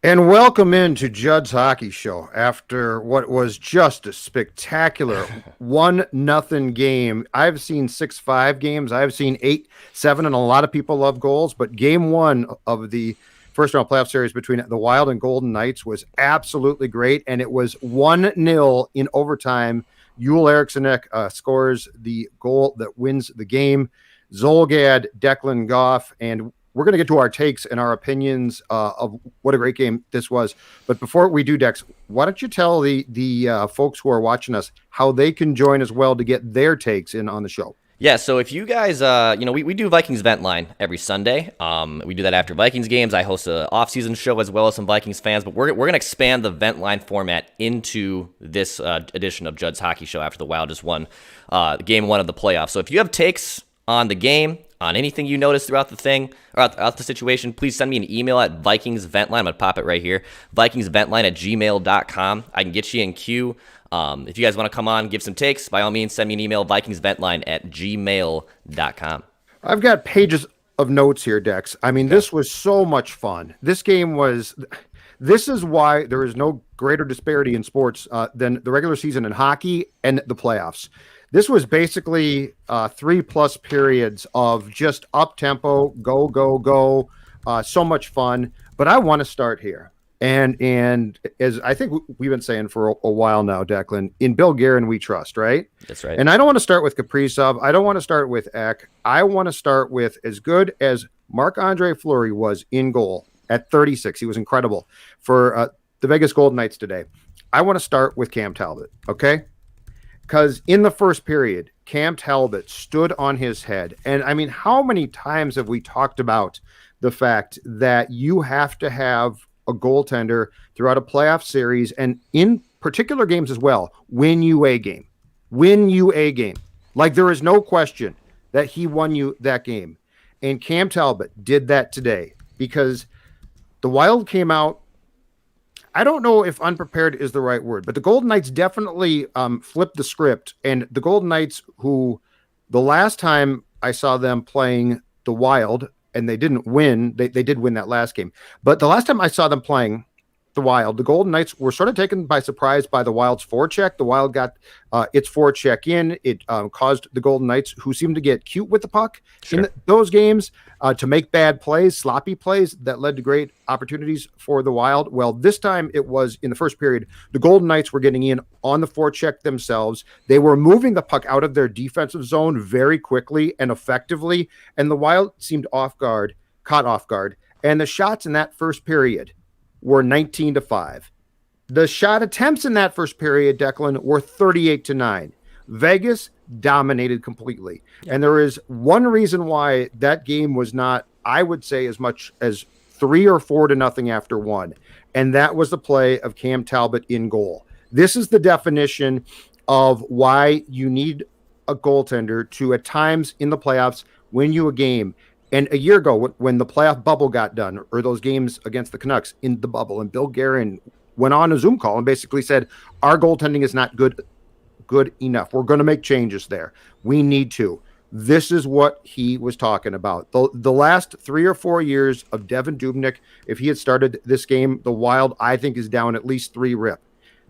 And welcome into Judd's Hockey Show after what was just a spectacular 1-0 game. I've seen 6-5 games. I've seen 8-7, and a lot of people love goals. But game one of the first round playoff series between the Wild and Golden Knights was absolutely great. And it was 1-0 in overtime. Eriksson Ek scores the goal that wins the game. Zulgad, Declan, Goff, and we're going to get to our takes and our opinions of what a great game this was. But before we do, Dex, why don't you tell the folks who are watching us how they can join as well to get their takes in on the show? Yeah, so if you guys, we do Vikings Vent Line every Sunday. We do that after Vikings games. I host an off-season show as well as some Vikings fans, but we're going to expand the Vent Line format into this edition of Judd's Hockey Show after the Wild just won game one of the playoffs. So if you have takes on the game, on anything you notice throughout the thing, or throughout the situation, please send me an email at vikingsventline. I'm going to pop it right here, vikingsventline@gmail.com. I can get you in queue. If you guys want to come on, give some takes, by all means, send me an email, vikingsventline@gmail.com. I've got pages of notes here, Dex. I mean, This was so much fun. This is why there is no greater disparity in sports than the regular season in hockey and the playoffs. This was basically 3+ periods of just up tempo, go, go, go. So much fun. But I want to start here. And as I think we've been saying for a while now, Declan, in Bill Guerin we trust, right? That's right. And I don't want to start with Kaprizov. I don't want to start with Ek. I want to start with as good as Marc-Andre Fleury was in goal at 36. He was incredible for the Vegas Golden Knights today. I want to start with Cam Talbot, okay? Because in the first period, Cam Talbot stood on his head. And I mean, how many times have we talked about the fact that you have to have a goaltender throughout a playoff series and in particular games as well, win you a game. Like there is no question that he won you that game. And Cam Talbot did that today because the Wild came out, I don't know if unprepared is the right word, but the Golden Knights definitely flipped the script. And the Golden Knights, who the last time I saw them playing the Wild, and they didn't win, they did win that last game. But the last time I saw them playing the Wild, the Golden Knights were sort of taken by surprise by the Wild's forecheck. The Wild got its forecheck in. It caused the Golden Knights, who seemed to get cute with the puck in those games, to make bad plays, sloppy plays that led to great opportunities for the Wild. Well, this time it was in the first period. The Golden Knights were getting in on the forecheck themselves. They were moving the puck out of their defensive zone very quickly and effectively, and the Wild seemed caught off guard. And the shots in that first period were 19-5. The shot attempts in that first period, Declan, were 38-9. Vegas dominated completely. And there is one reason why that game was not, I would say, as much as 3 or 4-0 after one. And that was the play of Cam Talbot in goal. This is the definition of why you need a goaltender to, at times in the playoffs, win you a game. And a year ago, when the playoff bubble got done, or those games against the Canucks in the bubble, and Bill Guerin went on a Zoom call and basically said, our goaltending is not good enough. We're going to make changes there. We need to. This is what he was talking about. The last 3 or 4 years of Devin Dubnyk, if he had started this game, the Wild, I think, is down at least 3 rip.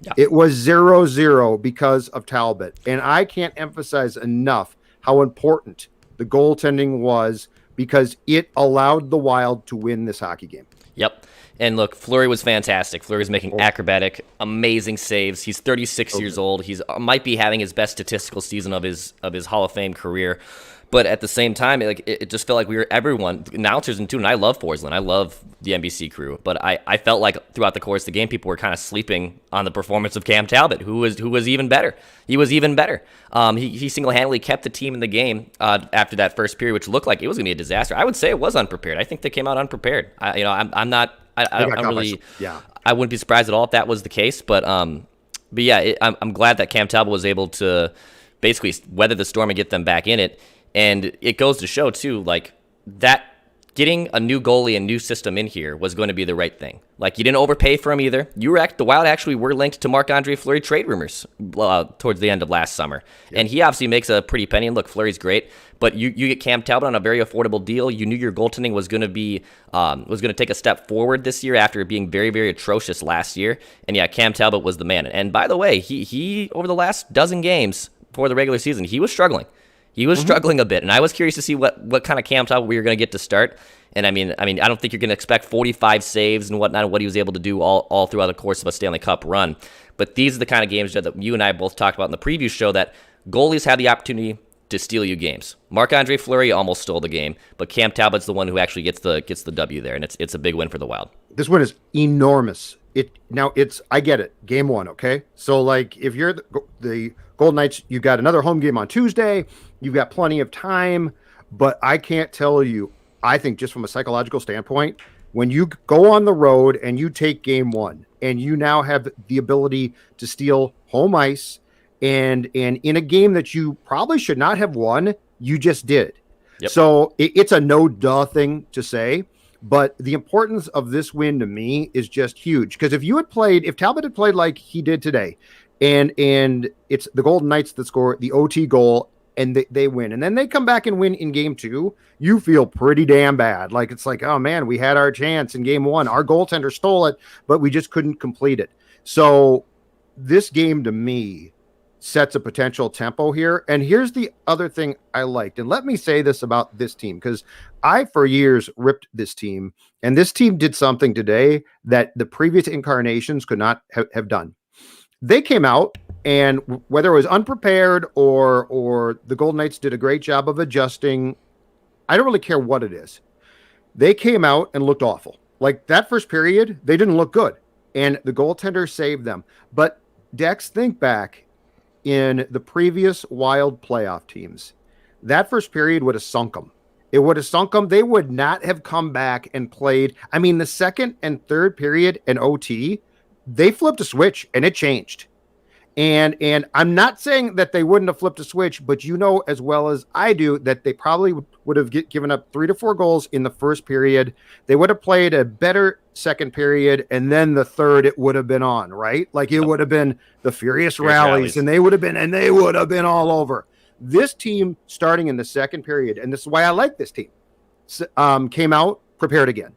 Yeah. It was 0-0 because of Talbot. And I can't emphasize enough how important the goaltending was, because it allowed the Wild to win this hockey game. Yep. And look, Fleury was fantastic. Fleury was making acrobatic, amazing saves. He's 36 years old. He's might be having his best statistical season of his Hall of Fame career. But at the same time, it just felt like we were everyone, announcers and too, and I love Forsland. I love the NBC crew. But I felt like throughout the course of the game, people were kind of sleeping on the performance of Cam Talbot, who was even better. He was even better. He single-handedly kept the team in the game after that first period, which looked like it was going to be a disaster. I would say it was unprepared. I think they came out unprepared. I'm not really. Yeah. I wouldn't be surprised at all if that was the case. But yeah, I'm glad that Cam Talbot was able to basically weather the storm and get them back in it. And it goes to show, too, like that getting a new goalie and new system in here was going to be the right thing. Like, you didn't overpay for him either. The Wild actually were linked to Marc-Andre Fleury trade rumors towards the end of last summer. Yep. And he obviously makes a pretty penny. And look, Fleury's great, but you get Cam Talbot on a very affordable deal. You knew your goaltending was going to take a step forward this year after being very, very atrocious last year. And yeah, Cam Talbot was the man. And by the way, he over the last dozen games before the regular season, he was struggling. He was struggling a bit, and I was curious to see what kind of Cam Talbot we were going to get to start. And I mean, I don't think you're going to expect 45 saves and whatnot, and what he was able to do all throughout the course of a Stanley Cup run. But these are the kind of games that you and I both talked about in the preview show, that goalies have the opportunity to steal you games. Marc-Andre Fleury almost stole the game, but Cam Talbot's the one who actually gets the W there, and it's a big win for the Wild. This win is enormous. I get it. Game 1, okay? So, like, if you're the Golden Knights, you've got another home game on Tuesday. You've got plenty of time, but I can't tell you, I think just from a psychological standpoint, when you go on the road and you take game 1 and you now have the ability to steal home ice and in a game that you probably should not have won, you just did. Yep. So it's a no-duh thing to say, but the importance of this win to me is just huge. Because if Talbot had played like he did today, and it's the Golden Knights that score the OT goal and they win, and then they come back and win in game 2, you feel pretty damn bad. Like, it's like, oh man, we had our chance in game 1. Our goaltender stole it, but we just couldn't complete it. So this game to me sets a potential tempo here. And here's the other thing I liked. And let me say this about this team, because I, for years, ripped this team. And this team did something today that the previous incarnations could not have done. They came out, and whether it was unprepared or the Golden Knights did a great job of adjusting, I don't really care what it is. They came out and looked awful. Like, that first period, they didn't look good. And the goaltender saved them. But, Dex, think back in the previous Wild playoff teams. That first period would have sunk them. It would have sunk them. They would not have come back and played. I mean, the second and third period in OT, they flipped a switch and it changed. And I'm not saying that they wouldn't have flipped a switch, but you know as well as I do that they probably would have given up 3 to 4 goals in the first period. They would have played a better second period, and then the third it would have been on, right? Like, it would have been the furious rallies, and they would have been all over. This team, starting in the second period, and this is why I like this team, came out prepared again.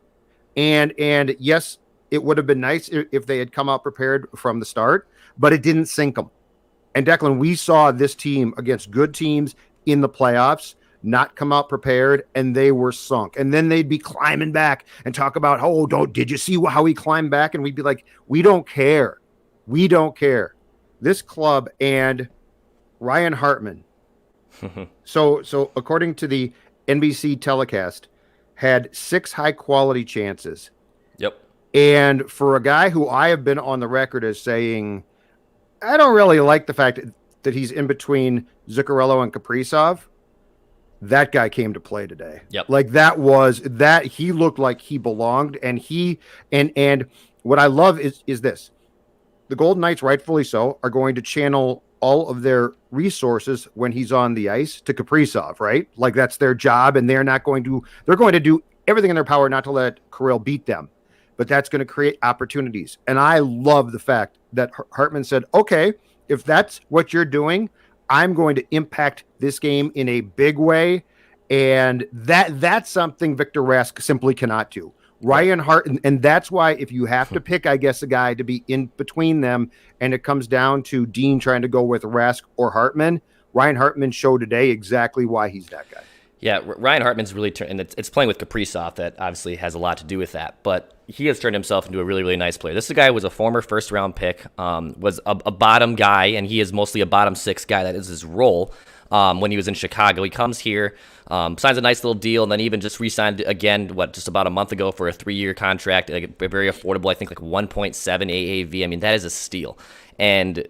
And yes, it would have been nice if they had come out prepared from the start, but it didn't sink them. And Declan, we saw this team against good teams in the playoffs not come out prepared, and they were sunk. And then they'd be climbing back and talk about, did you see how he climbed back? And we'd be like, we don't care. We don't care. This club and Ryan Hartman. So according to the NBC telecast, had 6 high-quality chances. Yep. And for a guy who I have been on the record as saying, I don't really like the fact that he's in between Zuccarello and Kaprizov, that guy came to play today. Yep. Like, he looked like he belonged. And and what I love is this. The Golden Knights, rightfully so, are going to channel all of their resources when he's on the ice to Kaprizov, right? Like, that's their job, and they're going to do everything in their power not to let Kirill beat them. But that's going to create opportunities. And I love the fact that Hartman said, okay, if that's what you're doing, I'm going to impact this game in a big way. And that's something Victor Rask simply cannot do. Ryan Hartman, and that's why if you have to pick, I guess, a guy to be in between them, and it comes down to Dean trying to go with Rask or Hartman, Ryan Hartman showed today exactly why he's that guy. Yeah, Ryan Hartman's really and it's playing with Kaprizov that obviously has a lot to do with that, but he has turned himself into a really, really nice player. This is a guy who was a former first-round pick, was a bottom guy, and he is mostly a bottom 6 guy. That is his role when he was in Chicago. He comes here, signs a nice little deal, and then even just re-signed again, just about a month ago for a 3-year contract, like very affordable, I think like 1.7 AAV. I mean, that is a steal. And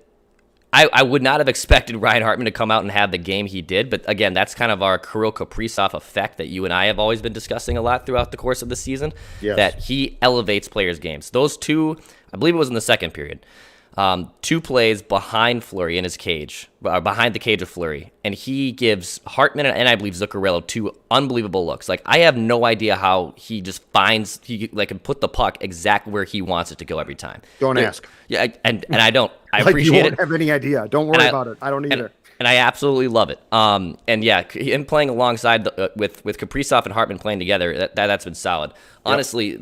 I would not have expected Ryan Hartman to come out and have the game he did, but again, that's kind of our Kirill Kaprizov effect that you and I have always been discussing a lot throughout the course of the season, yes. That he elevates players' games. Those two, I believe it was in the second period, 2 plays behind Fleury in his cage, behind the cage of Fleury, and he gives Hartman and I believe Zuccarello 2 unbelievable looks. Like, I have no idea how he just finds he can put the puck exactly where he wants it to go every time. Don't ask. Yeah, and I don't. I like appreciate you won't it. Have any idea? Don't worry about it. I don't either. And I absolutely love it. And yeah, him playing alongside with Kaprizov and Hartman playing together, that's been solid. Honestly,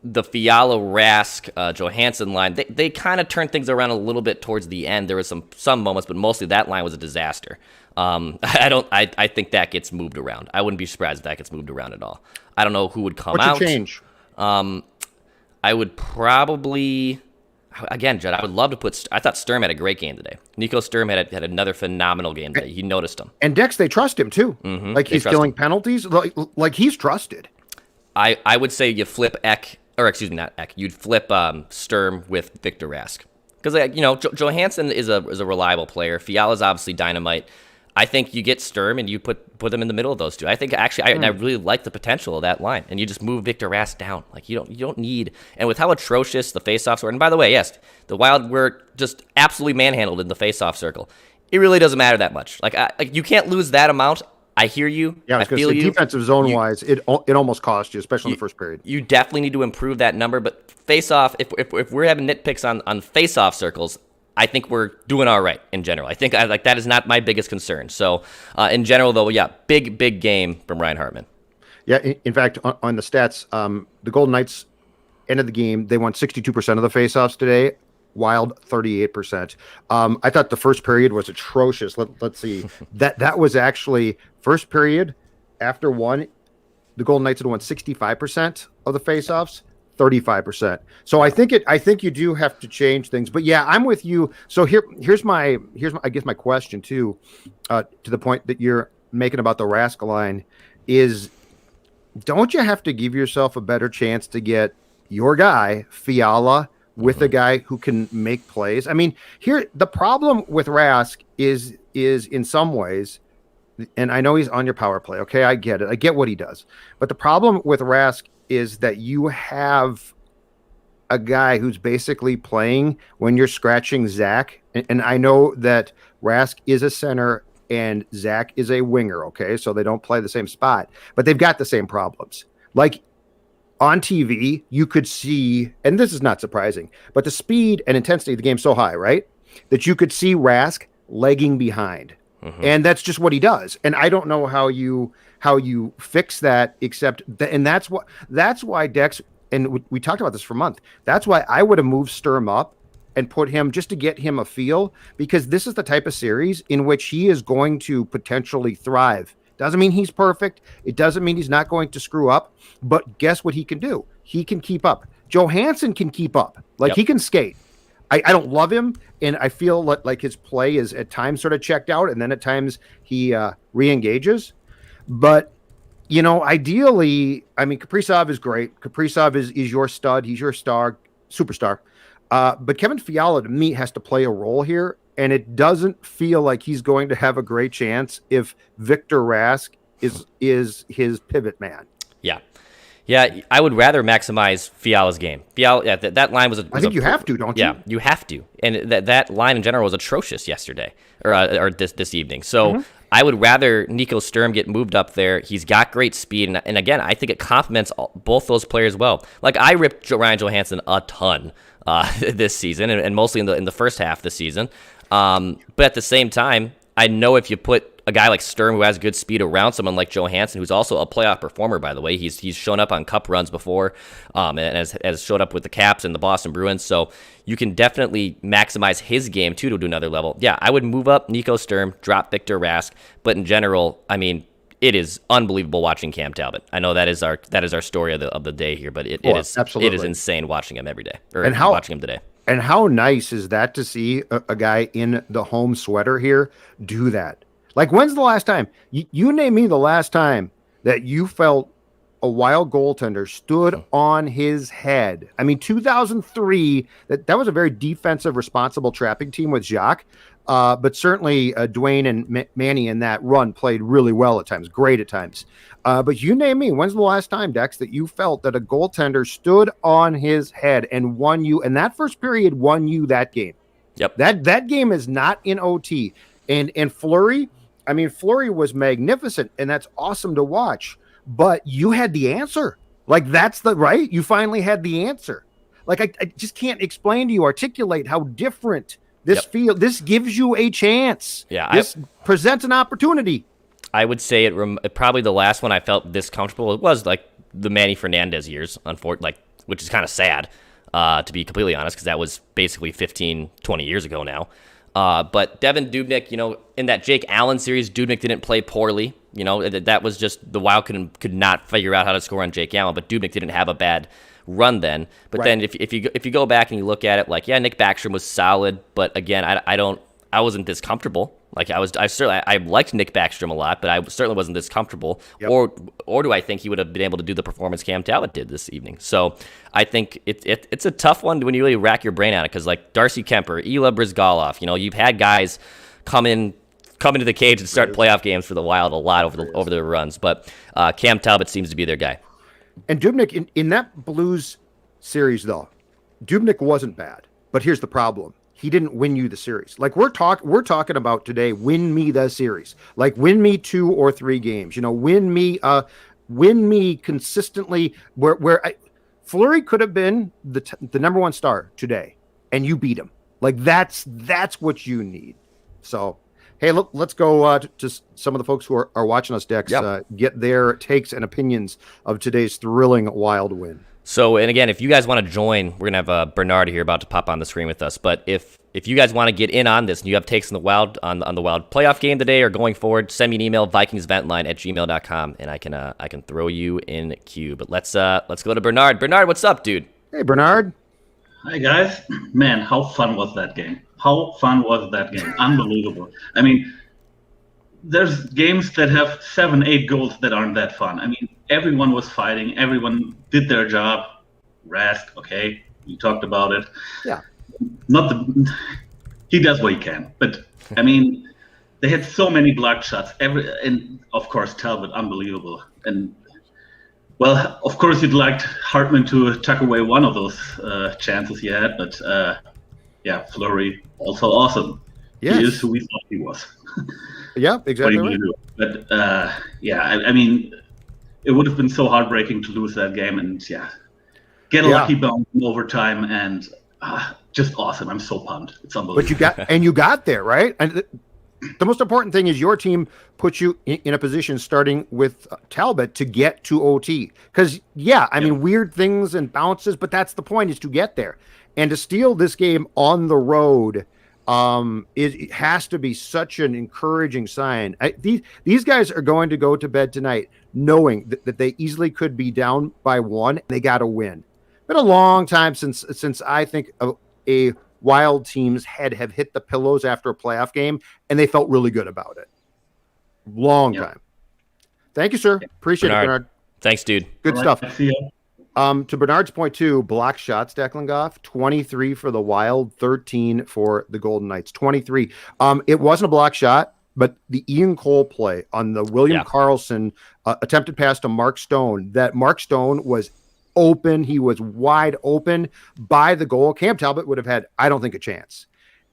the Fiala, Rask, Johansson line, they kind of turned things around a little bit towards the end. There was some moments, but mostly that line was a disaster. I think that gets moved around. I wouldn't be surprised if that gets moved around at all. I don't know who would come out. What's your change? I would probably, again, Judd, I would love to put. I thought Sturm had a great game today. Nico Sturm had another phenomenal game today. You noticed him. And Dex, they trust him too. Mm-hmm. Like, he's killing penalties. Like he's trusted. I would say you flip Ek, or excuse me, not Ek. You'd flip Sturm with Victor Rask, because Johansson is a reliable player. Fiala's obviously dynamite. I think you get Sturm and you put them in the middle of those two. I think actually, I really like the potential of that line, and you just move Victor Rask down. Like, you don't need. And with how atrocious the faceoffs were, and by the way, yes, the Wild were just absolutely manhandled in the faceoff circle. It really doesn't matter that much. Like, you can't lose that amount. I hear you. Yeah, I feel you. Defensive zone wise, it almost cost you, especially in the first period. You definitely need to improve that number. But face-off, if we're having nitpicks on face-off circles, I think we're doing all right in general. I think that is not my biggest concern. So in general, though, yeah, big game from Ryan Hartman. Yeah, in fact, on the stats, the Golden Knights ended the game. They won 62% of the faceoffs today. Wild 38%. I thought the first period was atrocious. Let's see. That was actually first period after one. The Golden Knights had won 65% of the faceoffs, 35%. So I think you do have to change things. But yeah, I'm with you. So here's my I guess my question too, to the point that you're making about the Rask line is, don't you have to give yourself a better chance to get your guy Fiala with a guy who can make plays? I mean, here the problem with Rask is in some ways, and I know he's on your power play. Okay, I get it. I get what he does. But the problem with Rask is that you have a guy who's basically playing when you're scratching Zach. And I know that Rask is a center and Zach is a winger. Okay, so they don't play the same spot, but they've got the same problems. Like, on TV, you could see, and this is not surprising, but the speed and intensity of the game is so high, right, that you could see Rask lagging behind. Mm-hmm. And that's just what he does. And I don't know how you fix that, except and that's why Dex, and we talked about this for a month. That's why I would have moved Sturm up and put him just to get him a feel, because this is the type of series in which he is going to potentially thrive. Doesn't mean he's perfect. It doesn't mean he's not going to screw up. But guess what he can do? He can keep up. Johansson can keep up. Like, he can skate. I don't love him, and I feel like his play is at times sort of checked out, and then at times he re-engages. But, ideally, I mean, Kaprizov is great. Kaprizov is your stud. He's your superstar. But Kevin Fiala, to me, has to play a role here. And it doesn't feel like he's going to have a great chance if Victor Rask is his pivot man. Yeah, I would rather maximize Fiala's game. Fiala, that line was. I think you have to, don't you? Yeah, you have to. And that line in general was atrocious yesterday or this evening. So I would rather Nico Sturm get moved up there. He's got great speed, and again, I think it complements both those players well. Like, I ripped Ryan Johansson a ton this season, and mostly in the first half of the season. But at the same time, I know if you put a guy like Sturm who has good speed around someone like Johansson, who's also a playoff performer, by the way, he's shown up on cup runs before, and has showed up with the Caps and the Boston Bruins, so you can definitely maximize his game too to do another level. Yeah, I would move up Nico Sturm, drop Victor Rask, but in general, I mean, it is unbelievable watching Cam Talbot. I know that is our story of the day here, but it is insane watching him every day, watching him today. And how nice is that to see a guy in the home sweater here do that? Like, when's the last time? You name me the last time that you felt a Wild goaltender stood on his head. I mean, 2003, that was a very defensive, responsible trapping team with Jacques. But certainly Dwayne and Manny in that run played really well at times, great at times. But you name me, when's the last time, Dex, that you felt that a goaltender stood on his head and won you, and that first period won you that game? Yep. That game is not in OT. And Fleury, I mean, Fleury was magnificent, and that's awesome to watch. But you had the answer. Like, that's the right. You finally had the answer. Like, I just can't explain to you, articulate how different this field. This gives you a chance. Yeah, this presents an opportunity. I would say probably the last one I felt this comfortable. It was like the Manny Fernandez years, which is kind of sad, to be completely honest, because that was basically 15, 20 years ago now. But Devin Dubnyk, in that Jake Allen series, Dubnyk didn't play poorly. That was just the Wild could not figure out how to score on Jake Allen, but Dubnyk didn't have a bad run then. But then if you go back and you look at it, like, yeah, Nick Backstrom was solid, but again, I wasn't this comfortable. Like, I liked Nick Backstrom a lot, but I certainly wasn't this comfortable. Yep. Or do I think he would have been able to do the performance Cam Talbot did this evening? So I think it's a tough one when you really rack your brain on it, because like Darcy Kemper, Ela Brizgalov, you've had guys come into the cage and start playoff games for the Wild a lot over the runs, but Cam Talbot seems to be their guy. And Dubnyk in that Blues series, though, Dubnyk wasn't bad, but here's the problem. He didn't win you the series. Like we're talking about today, win me the series. Like win me 2 or 3 games. Win me consistently. Fleury could have been the number 1 star today, and you beat him. Like that's what you need. So hey, look, let's go to some of the folks who are watching us, Dex. Yep. Get their takes and opinions of today's thrilling Wild win. So, and again, if you guys want to join, we're going to have Bernard here about to pop on the screen with us. But if you guys want to get in on this and you have takes on the Wild on the Wild playoff game today or going forward, send me an email, vikingsventline@gmail.com, and I can throw you in queue. But let's go to Bernard. Bernard, what's up, dude? Hey, Bernard. Hi, guys. Man, how fun was that game? Unbelievable. I mean, there's games that have 7, 8 goals that aren't that fun. I mean, everyone was fighting. Everyone did their job. Rask, okay, we talked about it. Yeah. He does what he can. But, I mean, they had so many blocked shots. And, of course, Talbot, unbelievable. And, well, of course, you'd liked Hartman to tuck away one of those chances he had. But, yeah, Fleury, also awesome. Yes. He is who we thought he was. Yeah, exactly right. But, yeah, I mean, it would have been so heartbreaking to lose that game, and get a lucky bounce in overtime, and just awesome. I'm so pumped. It's unbelievable. But you got there, right? And the most important thing is your team put you in a position, starting with Talbot, to get to OT. Because I mean, weird things and bounces, but that's the point, is to get there and to steal this game on the road. It has to be such an encouraging sign. These guys are going to go to bed tonight knowing that they easily could be down by 1. And they got to win. Been a long time since I think a Wild team's head have hit the pillows after a playoff game, and they felt really good about it. Long time. Thank you, sir. Appreciate it, Bernard. Thanks, dude. Good stuff. To Bernard's point too, block shots, Declan Goff, 23 for the Wild, 13 for the Golden Knights. 23. It wasn't a block shot, but the Ian Cole play on the William Karlsson attempted pass to Mark Stone, that Mark Stone was open. He was wide open by the goal. Cam Talbot would have had, I don't think, a chance.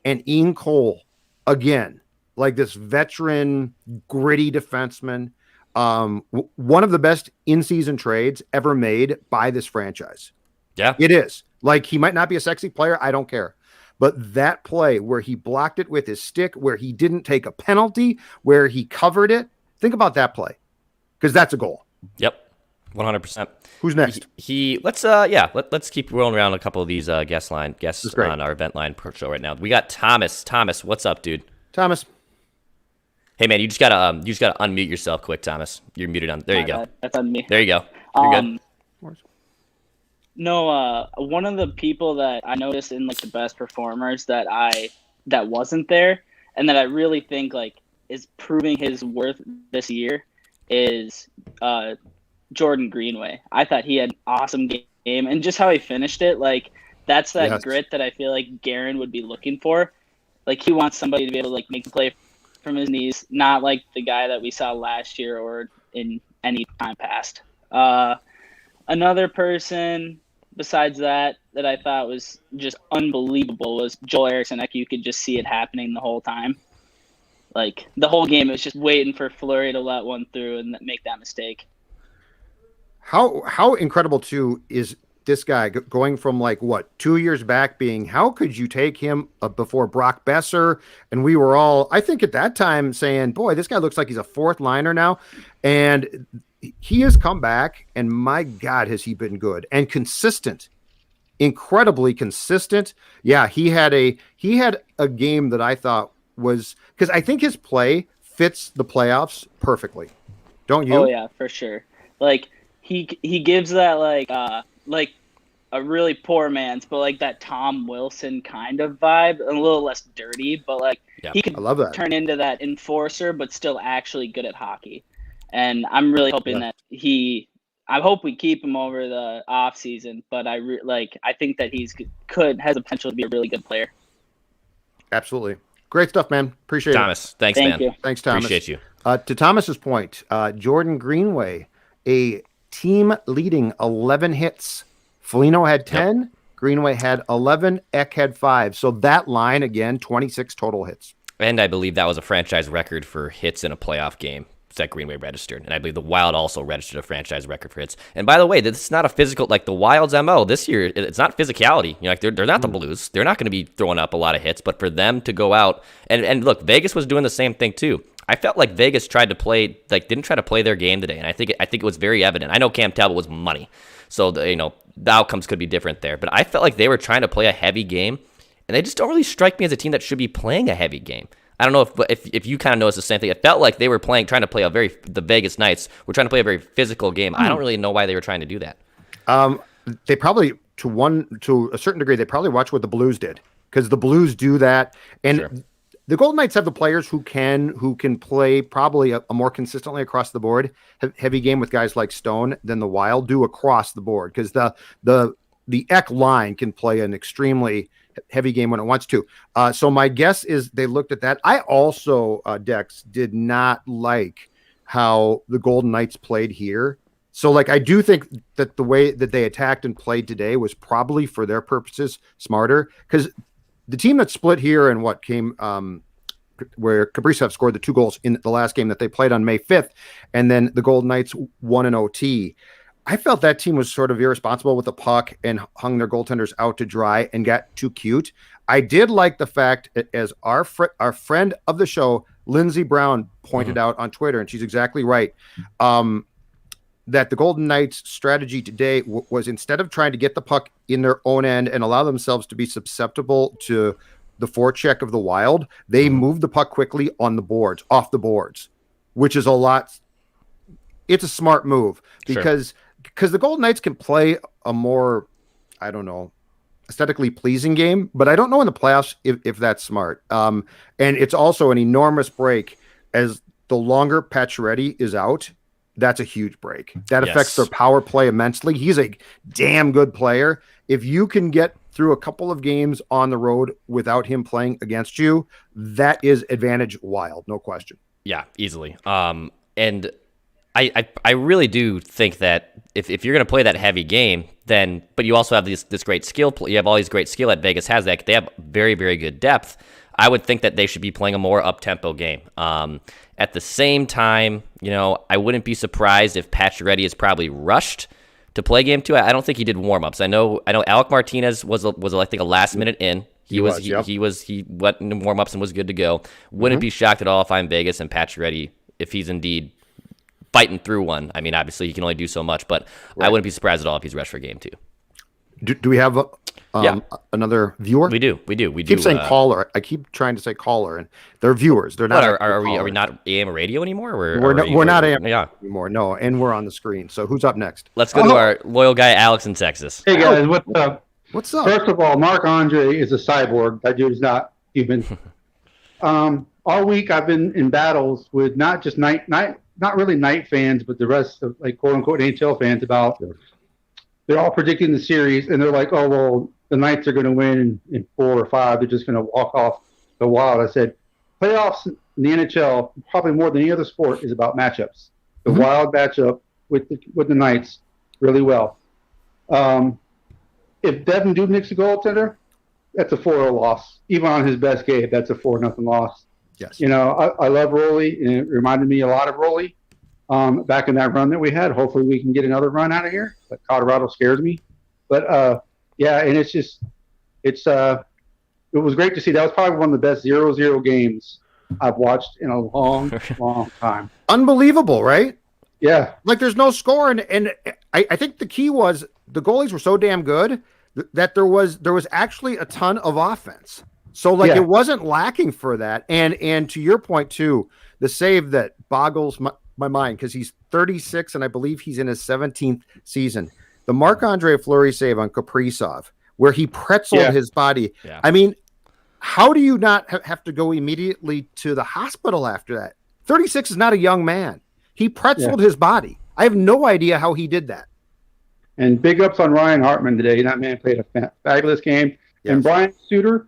And Ian Cole, again, like this veteran, gritty defenseman, one of the best in-season trades ever made by this franchise. Yeah, it is. Like, he might not be a sexy player, I don't care, but that play where he blocked it with his stick, where he didn't take a penalty, where he covered it, think about that play, because that's a goal. Yep, 100%. Who's next? Let's keep rolling around a couple of these guests on our event line show right now. We got Thomas. Thomas, what's up, dude? Thomas. Hey man, you just gotta unmute yourself quick, Thomas. You're muted on. There you go. That's on me. There you go. You're good. No, one of the people that I noticed in like the best performers that wasn't there, and that I really think like is proving his worth this year is Jordan Greenway. I thought he had an awesome game, and just how he finished it, like that's that grit that I feel like Guerin would be looking for. Like he wants somebody to be able to like make the play from his knees, not like the guy that we saw last year or in any time past. Another person besides that I thought was just unbelievable was Joel Eriksson Ek. You could just see it happening the whole time. Like the whole game, it was just waiting for Fleury to let one through and make that mistake. How incredible too is this guy going from like 2 years back being, how could you take him before Brock Besser? And we were all, I think at that time saying, boy, this guy looks like he's a fourth liner now. And he has come back and my God, has he been good and consistent, incredibly consistent. Yeah. He had a game that I thought was, because I think his play fits the playoffs perfectly. Don't you? Oh yeah, for sure. Like he gives that like a really poor man's, but like that Tom Wilson kind of vibe, a little less dirty, but like he could turn into that enforcer, but still actually good at hockey. And I'm really hoping that I hope we keep him over the off season, but I think that has the potential to be a really good player. Absolutely. Great stuff, man. Appreciate Thomas. it. Thanks, Thank man. You. Thanks, Thomas. Appreciate you. To Thomas's point, Jordan Greenway, a team leading 11 hits. Foligno had 10. Yep. Greenway had 11. Ek had 5. So that line, again, 26 total hits. And I believe that was a franchise record for hits in a playoff game that Greenway registered. And I believe the Wild also registered a franchise record for hits. And by the way, this is not a physical, like the Wild's MO this year, it's not physicality. You know, like they're not the Blues. They're not going to be throwing up a lot of hits, but for them to go out and look, Vegas was doing the same thing too. I felt like Vegas didn't try to play their game today. And I think it was very evident. I know Cam Talbot was money. So, the outcomes could be different there. But I felt like they were trying to play a heavy game, and they just don't really strike me as a team that should be playing a heavy game. I don't know if you kind of noticed the same thing. It felt like they were trying to play the Vegas Knights were trying to play a very physical game. I don't really know why they were trying to do that. They probably, to a certain degree, they probably watched what the Blues did, because the Blues do that. And the Golden Knights have the players who can play probably a more consistently across the board heavy game with guys like Stone than the Wild do across the board, because the Ek line can play an extremely heavy game when it wants to. So my guess is they looked at that. I also, Dex, did not like how the Golden Knights played here. So I do think that the way that they attacked and played today was probably for their purposes smarter, because the team that split here and what came where Kaprizov scored the 2 goals in the last game that they played on May 5th, and then the Golden Knights won in OT. I felt that team was sort of irresponsible with the puck and hung their goaltenders out to dry and got too cute. I did like the fact, as our friend of the show, Lindsey Brown, pointed out on Twitter, and she's exactly right, that the Golden Knights' strategy today was, instead of trying to get the puck in their own end and allow themselves to be susceptible to the forecheck of the Wild, they moved the puck quickly on the boards, off the boards, which is it's a smart move, because the Golden Knights can play a more, I don't know, aesthetically pleasing game, but I don't know in the playoffs if that's smart. And it's also an enormous break, as the longer Pacioretty is out. That's a huge break. That affects their power play immensely. He's a damn good player. If you can get through a couple of games on the road without him playing against you, that is advantage Wild, no question. Yeah, easily. And I really do think that if you're going to play that heavy game, then, but you also have this great skill, you have all these great skill that Vegas has, that they have very, very good depth. I would think that they should be playing a more up-tempo game. At the same time, I wouldn't be surprised if Pacioretty is probably rushed to play game 2. I don't think he did warm-ups. I know Alec Martinez was I think a last minute in. He went in warm-ups and was good to go. Wouldn't be shocked at all if I'm Vegas and Pacioretty, if he's indeed fighting through one. I mean, obviously he can only do so much, but I wouldn't be surprised at all if he's rushed for game 2. Do we have another viewer? We do. Keep saying caller. I keep trying to say caller, and they're viewers. They're not. Are we not AM radio anymore? We're not AM anymore. No, and we're on the screen. So who's up next? Let's go to our loyal guy Alex in Texas. Hey guys, what's up? What's up? First of all, Marc-Andre is a cyborg. That dude is not human. All week I've been in battles with not just not really Knight fans, but the rest of like quote unquote NHL fans about. They're all predicting the series, and they're like, "Oh well, the Knights are going to win in 4 or 5. They're just going to walk off the Wild." I said, playoffs in the NHL, probably more than any other sport, is about matchups. The Wild matchup with the Knights really well. If Devin Dubnyk's a goaltender, that's a 4-0 loss. Even on his best game, that's a 4-0 loss. Yes. I love Roley, and it reminded me a lot of Roley back in that run that we had. Hopefully we can get another run out of here. But Colorado scares me. But, and it was great to see. That was probably one of the best 0-0 games I've watched in a long, long time. Unbelievable, right? Yeah. Like there's no score. And I think the key was the goalies were so damn good that there was actually a ton of offense. So like it wasn't lacking for that. And to your point too, the save that boggles my mind because he's 36 and I believe he's in his 17th season. The Marc-Andre Fleury save on Kaprizov where he pretzeled his body. Yeah. I mean, how do you not have to go immediately to the hospital after that? 36 is not a young man. He pretzeled his body. I have no idea how he did that. And big ups on Ryan Hartman today. That man played a fabulous game. Yes. And Brian Suter,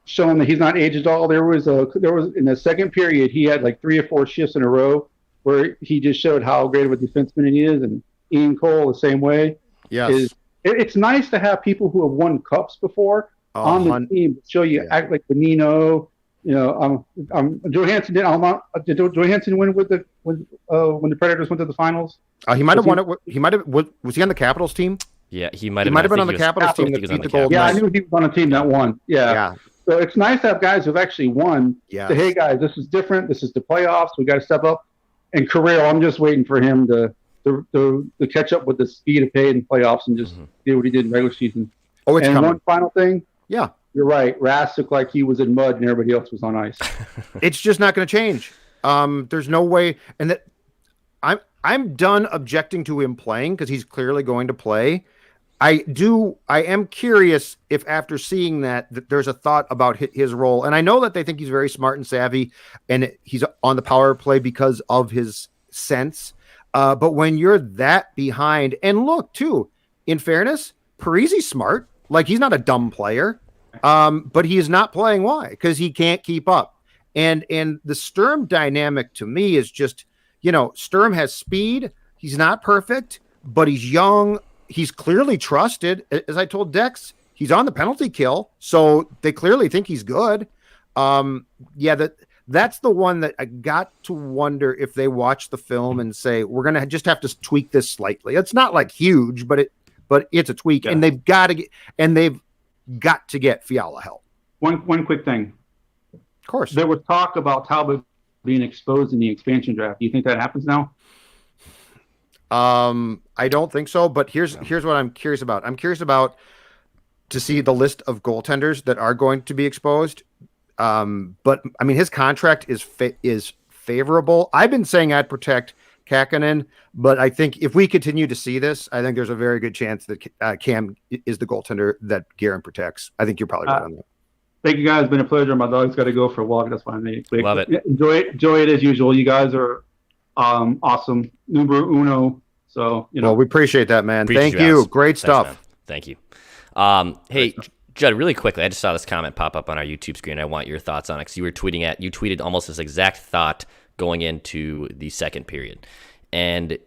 showing that he's not aged at all. There was in the second period, he had like 3 or 4 shifts in a row where he just showed how great of a defenseman he is. And Ian Cole the same way. Yes. It's nice to have people who have won cups before on the team show you act like Bonino. Johansson did Johansson win with when the Predators went to the finals? He might have won it. He might have. Was he on the Capitals team? Yeah, he might have been on the Capitals team that beat the Golden Knights. Yeah, I knew he was on a team that won. Yeah. So it's nice to have guys who've actually won. Yeah. Say, hey guys, this is different. This is the playoffs. We got to step up. And Carrero, I'm just waiting for him to catch up with the speed of play in playoffs and just do what he did in regular season. Oh, it's coming. One final thing. Yeah. You're right. Rask looked like he was in mud and everybody else was on ice. It's just not going to change. There's no way. And that I'm done objecting to him playing because he's clearly going to play. I am curious if after seeing that there's a thought about his role. And I know that they think he's very smart and savvy and he's on the power play because of his sense. But when you're that behind, and look too, in fairness, Parise's smart. Like he's not a dumb player. But he is not playing. Why? Because he can't keep up. And the Sturm dynamic to me is just, Sturm has speed. He's not perfect, but he's young. He's clearly trusted. As I told Dex, he's on the penalty kill. So they clearly think he's good. That's the one that I got to wonder if they watch the film and say, we're going to just have to tweak this slightly. It's not like huge, but it's a tweak. Yeah. And they've got to get Fiala help. One quick thing. Of course. There was talk about Talbot being exposed in the expansion draft. Do you think that happens now? I don't think so, but here's what I'm curious about. I'm curious about to see the list of goaltenders that are going to be exposed. But I mean, his contract is favorable. I've been saying I'd protect Kakkonen, but I think if we continue to see this, I think there's a very good chance that Cam is the goaltender that Guerin protects. I think you're probably right on that. Thank you guys. It's been a pleasure. My dog's got to go for a walk. That's why I made it quick. Love it. Enjoy it as usual. You guys are awesome. Numero uno. So, Well, we appreciate that, man. Thank you. Great stuff. Thank you. Hey, Judd, really quickly, I just saw this comment pop up on our YouTube screen. I want your thoughts on it because you tweeted almost this exact thought going into the second period. And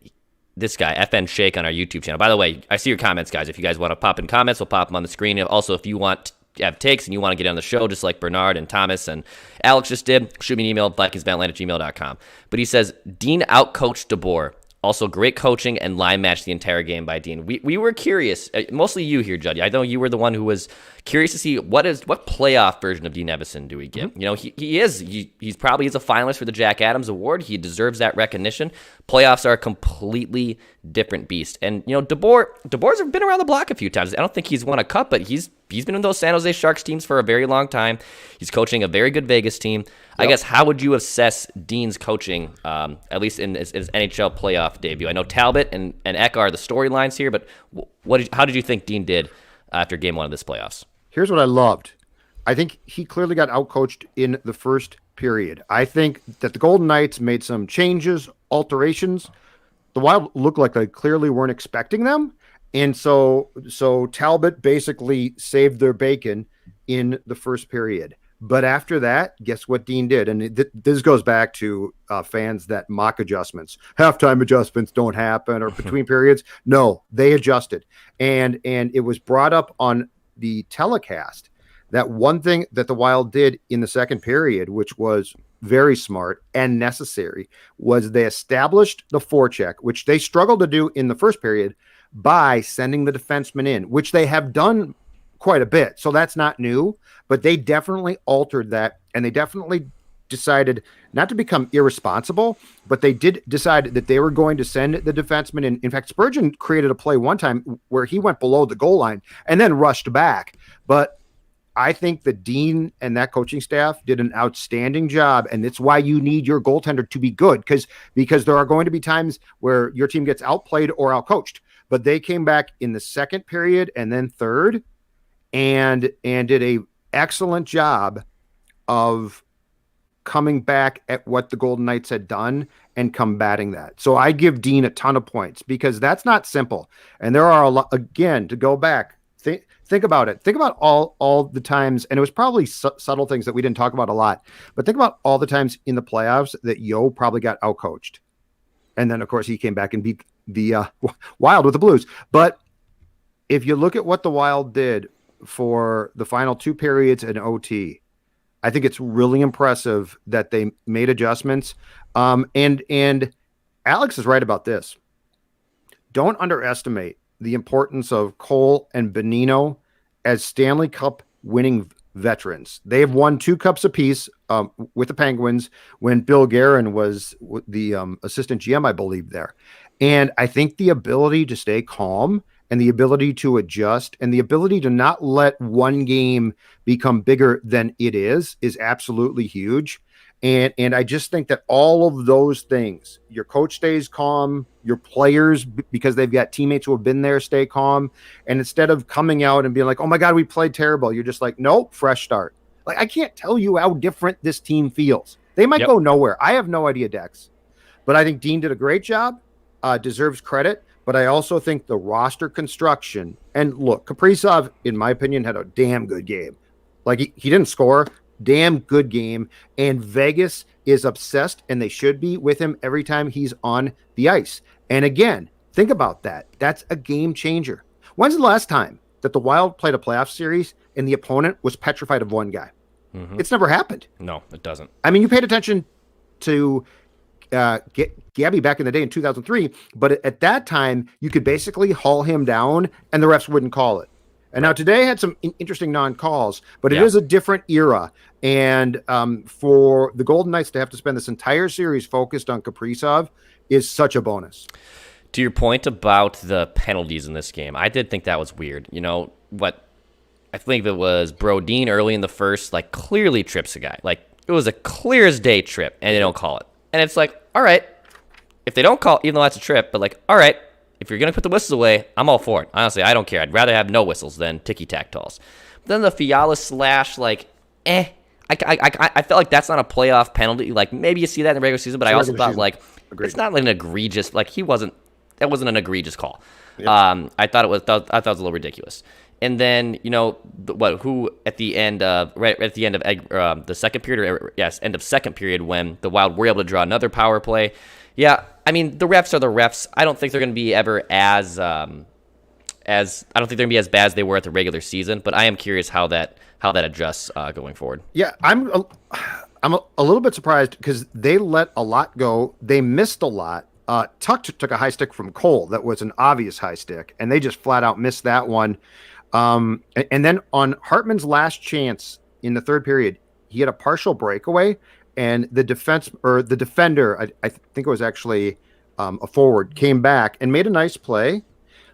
this guy, FN Shake on our YouTube channel. By the way, I see your comments, guys. If you guys want to pop in comments, we'll pop them on the screen. Also, if you want to have takes and you want to get on the show, just like Bernard and Thomas and Alex just did, shoot me an email, blackkingsvantland@gmail.com. But he says, Dean outcoached DeBoer. Also, great coaching and line match the entire game by Dean. We were curious, mostly you here, Judd. I know you were the one who was curious to see what playoff version of Dean Evason do we get. Mm-hmm. He's probably a finalist for the Jack Adams Award. He deserves that recognition. Playoffs are a completely different beast. And DeBoer's been around the block a few times. I don't think he's won a cup, but he's been in those San Jose Sharks teams for a very long time. He's coaching a very good Vegas team. Yep. I guess, how would you assess Dean's coaching, at least in his NHL playoff debut? I know Talbot and Ek are the storylines here, but how did you think Dean did after game one of this playoffs? Here's what I loved. I think he clearly got outcoached in the first period. I think that the Golden Knights made some changes, alterations. The Wild looked like they clearly weren't expecting them. And so Talbot basically saved their bacon in the first period. But after that, guess what Dean did? And this goes back to fans that mock adjustments. Halftime adjustments don't happen, or between periods. No, they adjusted. And it was brought up on the telecast that one thing that the Wild did in the second period, which was very smart and necessary, was they established the forecheck, which they struggled to do in the first period, by sending the defenseman in, which they have done quite a bit. So that's not new, but they definitely altered that, and they definitely decided not to become irresponsible, but they did decide that they were going to send the defenseman in. In fact, Spurgeon created a play one time where he went below the goal line and then rushed back. But I think the Dean and that coaching staff did an outstanding job, and it's why you need your goaltender to be good, because there are going to be times where your team gets outplayed or outcoached. But they came back in the second period and then third, and did a excellent job of coming back at what the Golden Knights had done and combating that. So I give Dean a ton of points, because that's not simple. And there are a lot, again, to go back, think about it. Think about all the times, and it was probably subtle things that we didn't talk about a lot, but think about all the times in the playoffs that Yo probably got outcoached. And then, of course, he came back and beat the Wild with the Blues. But if you look at what the Wild did for the final two periods in OT, I think it's really impressive that they made adjustments. And Alex is right about this. Don't underestimate the importance of Cole and Bonino as Stanley Cup winning veterans. They have won 2 cups apiece with the Penguins when Bill Guerin was the assistant GM, I believe, there. And I think the ability to stay calm and the ability to adjust and the ability to not let one game become bigger than it is absolutely huge. And I just think that all of those things, your coach stays calm, your players, because they've got teammates who have been there, stay calm. And instead of coming out and being like, oh my God, we played terrible, you're just like, nope, fresh start. Like, I can't tell you how different this team feels. They might go nowhere. I have no idea, Dex. But I think Dean did a great job, deserves credit. But I also think the roster construction, and look, Kaprizov, in my opinion, had a damn good game. Like, he didn't score, damn good game. And Vegas is obsessed, and they should be, with him every time he's on the ice. And again, think about that. That's a game changer. When's the last time that the Wild played a playoff series and the opponent was petrified of one guy? Mm-hmm. It's never happened. No, it doesn't. I mean, you paid attention to Gabby back in the day in 2003, but at that time you could basically haul him down and the refs wouldn't call it. And now today had some interesting non-calls, but it is a different era. And for the Golden Knights to have to spend this entire series focused on Kaprizov is such a bonus. To your point about the penalties in this game, I did think that was weird. You know what? I think it was Brodin early in the first, like, clearly trips a guy. Like, it was a clear as day trip, and they don't call it. And it's like, all right, if they don't call, even though that's a trip, but like, all right, if you're going to put the whistles away, I'm all for it. Honestly, I don't care. I'd rather have no whistles than ticky-tack-toss. But then the Fiala slash, like, I felt like that's not a playoff penalty. Like, maybe you see that in the regular season, but I also thought, like, it's not like an egregious, like, that wasn't an egregious call. Yep. I thought it was a little ridiculous. And then, you know, who at the end of the second period, end of second period, when the Wild were able to draw another power play. Yeah, I mean, the refs are the refs. I don't think they're going to be ever as I don't think they're going to be as bad as they were at the regular season. But I am curious how that adjusts going forward. Yeah, I'm a little bit surprised because they let a lot go. They missed a lot. Tuck took a high stick from Cole that was an obvious high stick, and they just flat out missed that one. And then on Hartman's last chance in the third period, he had a partial breakaway, and the defender, I think it was actually a forward, came back and made a nice play,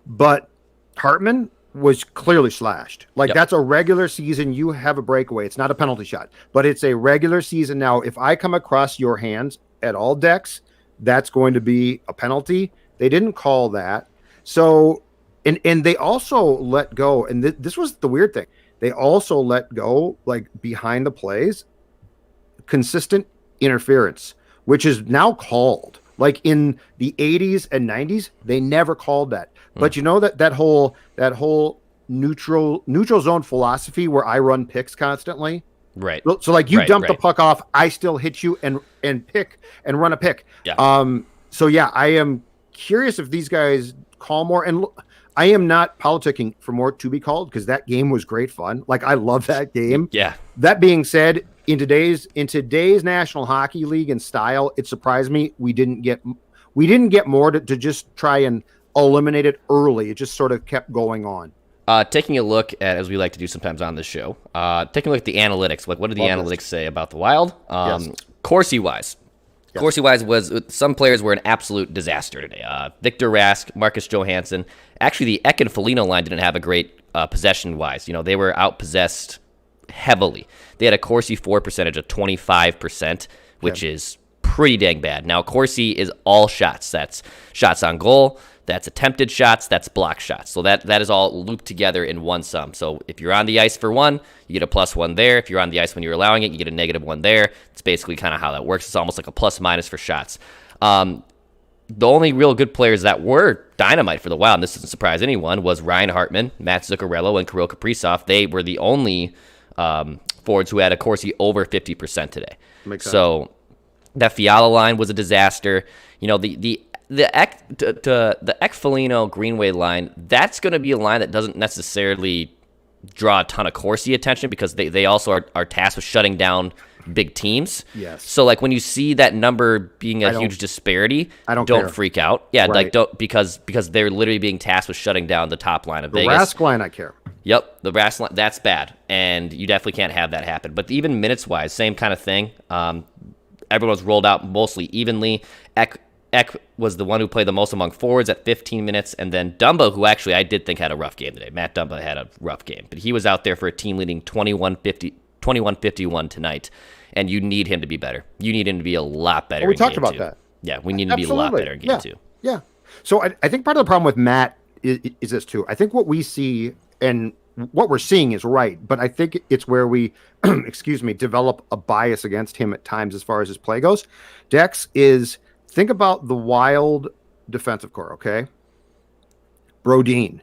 but Hartman was clearly slashed. Like, that's a regular season. You have a breakaway. It's not a penalty shot, but it's a regular season. Now, if I come across your hands at all, Dex, that's going to be a penalty. They didn't call that. So, and they also let go, and this was the weird thing. They also let go, like, behind the plays, consistent interference, which is now called. Like in the 80s and 90s, they never called that. But you know that whole neutral zone philosophy where I run picks constantly. Right. So like you dump the puck off, I still hit you and pick and run a pick. Yeah. So yeah, I am curious if these guys call more, and I am not politicking for more to be called because that game was great fun. Like I love that game. Yeah. That being said, in today's National Hockey League and style, it surprised me we didn't get more to just try and eliminate it early. It just sort of kept going on. Taking a look at, as we like to do sometimes on this show, taking a look at the analytics. Like, what did the analytics say about the Wild? Corsi-wise. Yes. Corsi-wise was, some players were an absolute disaster today. Victor Rask, Marcus Johansson. Actually, the Ek and Foligno line didn't have a great possession-wise. You know, they were outpossessed heavily. They had a Corsi for percentage of 25%, which is pretty dang bad. Now, Corsi is all shots. That's shots on goal. That's attempted shots, that's block shots. So that is all looped together in one sum. So if you're on the ice for one, you get a +1 there. If you're on the ice when you're allowing it, you get a -1 there. It's basically kind of how that works. It's almost like a plus-minus for shots. The only real good players that were dynamite for the Wild, and this doesn't surprise anyone, was Ryan Hartman, Matt Zuccarello, and Kirill Kaprizov. They were the only forwards who had a Corsi over 50% today. Makes sense. So that Fiala line was a disaster. You know, the Ek Foligno Greenway line, that's going to be a line that doesn't necessarily draw a ton of Corsi attention because they also are tasked with shutting down big teams. Yes. So like when you see that number being a huge disparity, don't freak out. Yeah, right. like don't because they're literally being tasked with shutting down the top line of Vegas. The Rask line, I care. Yep, the Rask line, that's bad, and you definitely can't have that happen. But even minutes wise, same kind of thing. Everyone's rolled out mostly evenly. Ek was the one who played the most among forwards at 15 minutes, and then Dumba, who actually I did think had a rough game today. Matt Dumba had a rough game, but he was out there for a team-leading 21-51 tonight, and you need him to be better. You need him to be a lot better. We talked about that. Yeah, we need him to be a lot better in game two. Yeah. So I think part of the problem with Matt is this too. I think what we see and what we're seeing is right, but I think it's where we, develop a bias against him at times as far as his play goes. Dex is... Think about the Wild defensive core, okay? Brodin,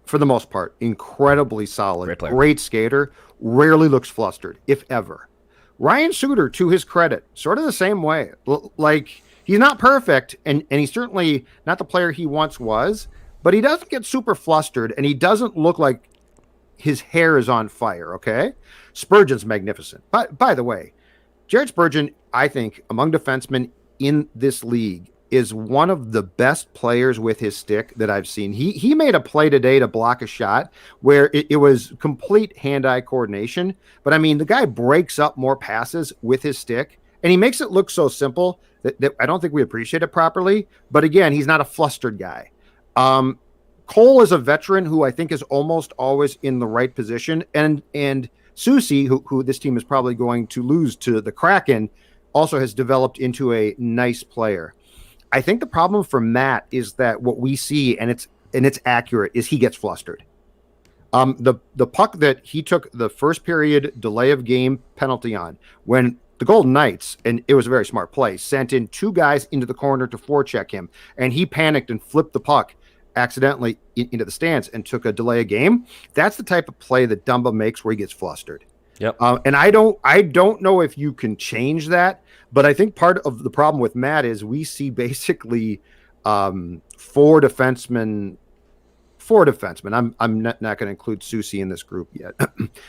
for the most part, incredibly solid, great skater, rarely looks flustered, if ever. Ryan Suter, to his credit, sort of the same way. Like, he's not perfect, and he's certainly not the player he once was, but he doesn't get super flustered, and he doesn't look like his hair is on fire, okay? Spurgeon's magnificent. By the way, Jared Spurgeon, I think, among defensemen in this league, is one of the best players with his stick that I've seen. He made a play today to block a shot where it was complete hand-eye coordination. But I mean, the guy breaks up more passes with his stick, and he makes it look so simple that I don't think we appreciate it properly. But again, he's not a flustered guy. Cole is a veteran who I think is almost always in the right position. And Susie, who this team is probably going to lose to the Kraken, also has developed into a nice player. I think the problem for Matt is that what we see, and it's accurate, is he gets flustered. The puck that he took the first period delay of game penalty on, when the Golden Knights, and it was a very smart play, sent in two guys into the corner to forecheck him, and he panicked and flipped the puck accidentally into the stands and took a delay of game. That's the type of play that Dumba makes where he gets flustered. Yep. And I don't know if you can change that, but I think part of the problem with Matt is we see basically four defensemen. I'm not going to include Susie in this group yet.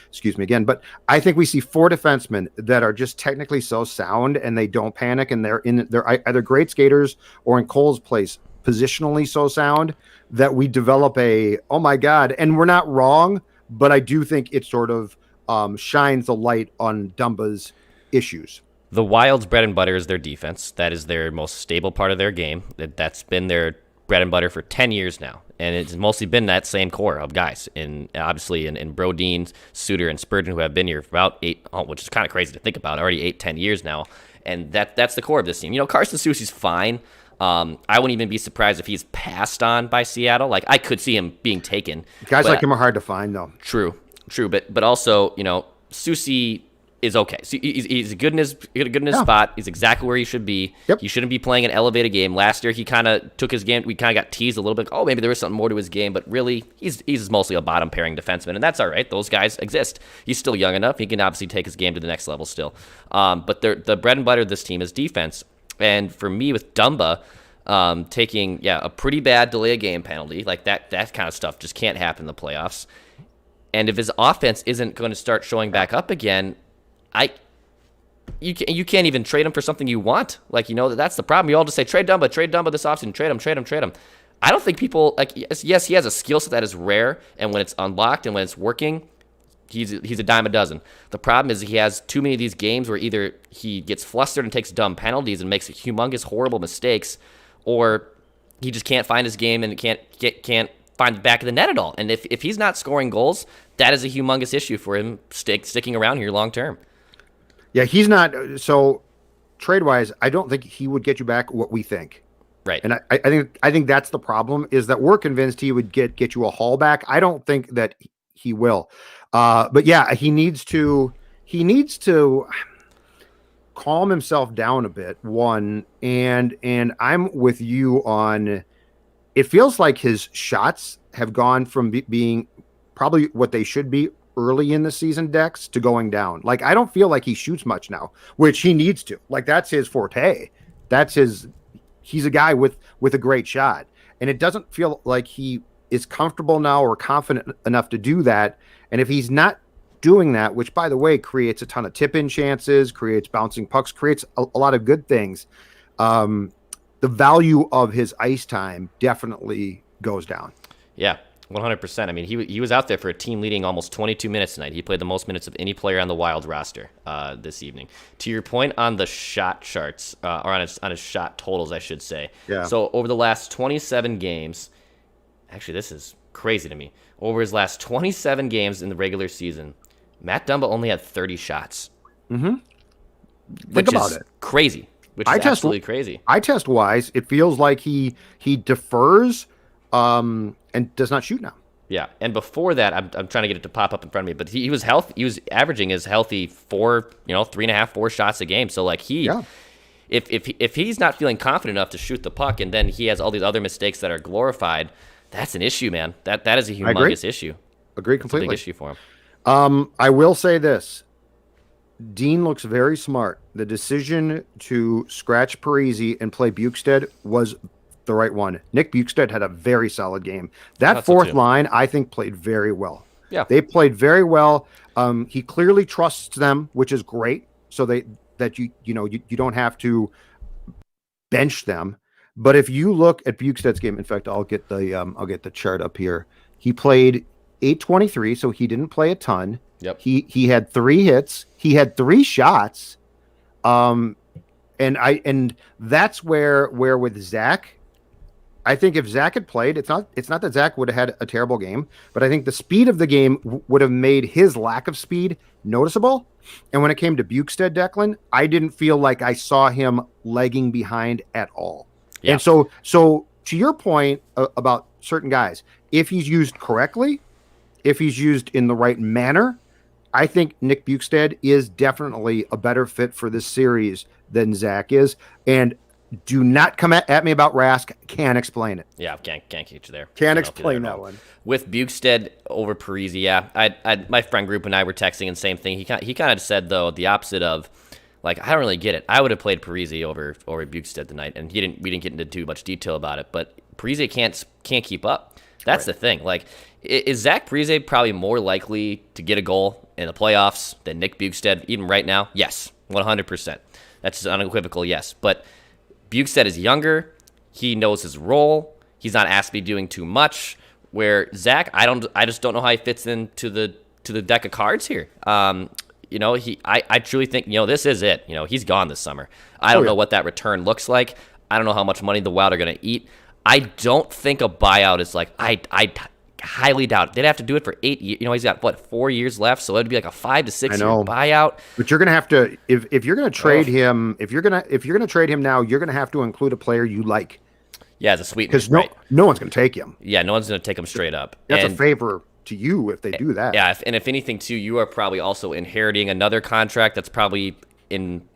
Excuse me again, but I think we see four defensemen that are just technically so sound and they don't panic, and they're either great skaters or, in Cole's place, positionally so sound that we develop oh my God, and we're not wrong, but I do think it sort of shines a light on Dumba's issues. The Wild's bread and butter is their defense. That is their most stable part of their game. That's been their bread and butter for 10 years now. And it's mostly been that same core of guys. Obviously in Brodin, Suter, and Spurgeon, who have been here for about 8, which is kind of crazy to think about, already 8-10 years now. And that's the core of this team. You know, Carson Soucy's fine. I wouldn't even be surprised if he's passed on by Seattle. Like, I could see him being taken. Guys like him are hard to find, though. True. But also, you know, Soucy, is okay. So he's good in his spot. He's exactly where he should be. Yep. He shouldn't be playing an elevated game. Last year, he kind of took his game. We kind of got teased a little bit. Oh, maybe there was something more to his game, but really, he's mostly a bottom pairing defenseman, and that's all right. Those guys exist. He's still young enough. He can obviously take his game to the next level still. But the bread and butter of this team is defense. And for me, with Dumba taking a pretty bad delay of game penalty, like that kind of stuff just can't happen in the playoffs. And if his offense isn't going to start showing back up again, you can't even trade him for something you want. Like, that's the problem. You all just say, trade Dumba this offseason, trade him. I don't think people, like, yes, he has a skill set that is rare, and when it's unlocked and when it's working, he's a dime a dozen. The problem is he has too many of these games where either he gets flustered and takes dumb penalties and makes humongous, horrible mistakes, or he just can't find his game and can't find the back of the net at all. And if he's not scoring goals, that is a humongous issue for him sticking around here long term. Yeah, he's not. So trade-wise, I don't think he would get you back what we think. Right. And I think that's the problem, is that we're convinced he would get you a haul back. I don't think that he will. But yeah, he needs to calm himself down a bit. One, and I'm with you on, it feels like his shots have gone from being probably what they should be early in the season, Dex, to going down. Like, I don't feel like he shoots much now, which he needs to. Like, that's his forte. He's a guy with a great shot. And it doesn't feel like he is comfortable now or confident enough to do that. And if he's not doing that, which, by the way, creates a ton of tip-in chances, creates bouncing pucks, creates a lot of good things, the value of his ice time definitely goes down. Yeah. 100%. I mean, he was out there for a team leading almost 22 minutes tonight. He played the most minutes of any player on the Wild roster this evening. To your point on the shot charts, or on his shot totals, I should say. Yeah. So over the last 27 games, actually this is crazy to me. Over his last 27 games in the regular season, Matt Dumba only had 30 shots. Mm-hmm. Think about it. Crazy. Which is absolutely crazy. Eye test wise, it feels like he defers. And does not shoot now. Yeah, and before that, I'm trying to get it to pop up in front of me, but he was healthy. He was averaging his healthy 3.5, 4 shots a game. So like if he's not feeling confident enough to shoot the puck, and then he has all these other mistakes that are glorified, that's an issue, man. That is a humongous issue. Agree completely. It's a big issue for him. I will say this: Dean looks very smart. The decision to scratch Parise and play Bukestad was the right one. Nick Bukestad had a very solid game. That fourth line, I think, played very well. Yeah, they played very well. He clearly trusts them, which is great. So you don't have to bench them. But if you look at Bukestad's game, in fact, I'll get the chart up here. He played 823, so he didn't play a ton. Yep. He had 3 hits. He had 3 shots. And that's where with Zach, I think if Zach had played, it's not that Zach would have had a terrible game, but I think the speed of the game would have made his lack of speed noticeable. And when it came to Bukestad, Declan, I didn't feel like I saw him lagging behind at all. Yeah. And so to your point about certain guys, if he's used correctly, if he's used in the right manner, I think Nick Bukestad is definitely a better fit for this series than Zach is. And do not come at me about Rask. Can't explain it. Yeah, can't get you there. Can't explain that one. With Bukestad over Parise, yeah. I my friend group and I were texting and same thing. He kind of said, though, the opposite of, like, I don't really get it. I would have played Parise over Bukestad tonight, and we didn't get into too much detail about it. But Parise can't keep up. That's the thing. Like, is Zach Parise probably more likely to get a goal in the playoffs than Nick Bukestad, even right now? Yes, 100%. That's an unequivocal yes. But Bukestad is younger. He knows his role. He's not asked to be doing too much. Where Zach, I just don't know how he fits into the deck of cards here. I truly think, this is it. He's gone this summer. I don't know what that return looks like. I don't know how much money the Wild are going to eat. I don't think a buyout is like, I highly doubt it. They'd have to do it for 8 years. He's got 4 years left, so it'd be like a 5 to 6 year buyout. But you're gonna have to, if you're gonna trade him, if you're gonna trade him now, you're gonna have to include a player you like. Yeah, as a sweetener, because no one's gonna take him. Yeah, no one's gonna take him straight up. That's a favor to you if they do that. Yeah, if anything, too, you are probably also inheriting another contract that's probably in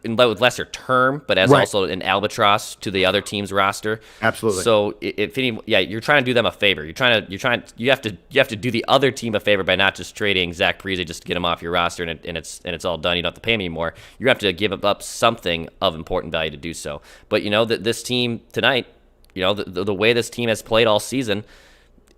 with lesser term, but as also an albatross to the other team's roster. Absolutely. So you're trying to do them a favor. You have to do the other team a favor by not just trading Zach Parise just to get him off your roster and it's all done. You don't have to pay him anymore. You have to give up something of important value to do so. But this team tonight, the way this team has played all season,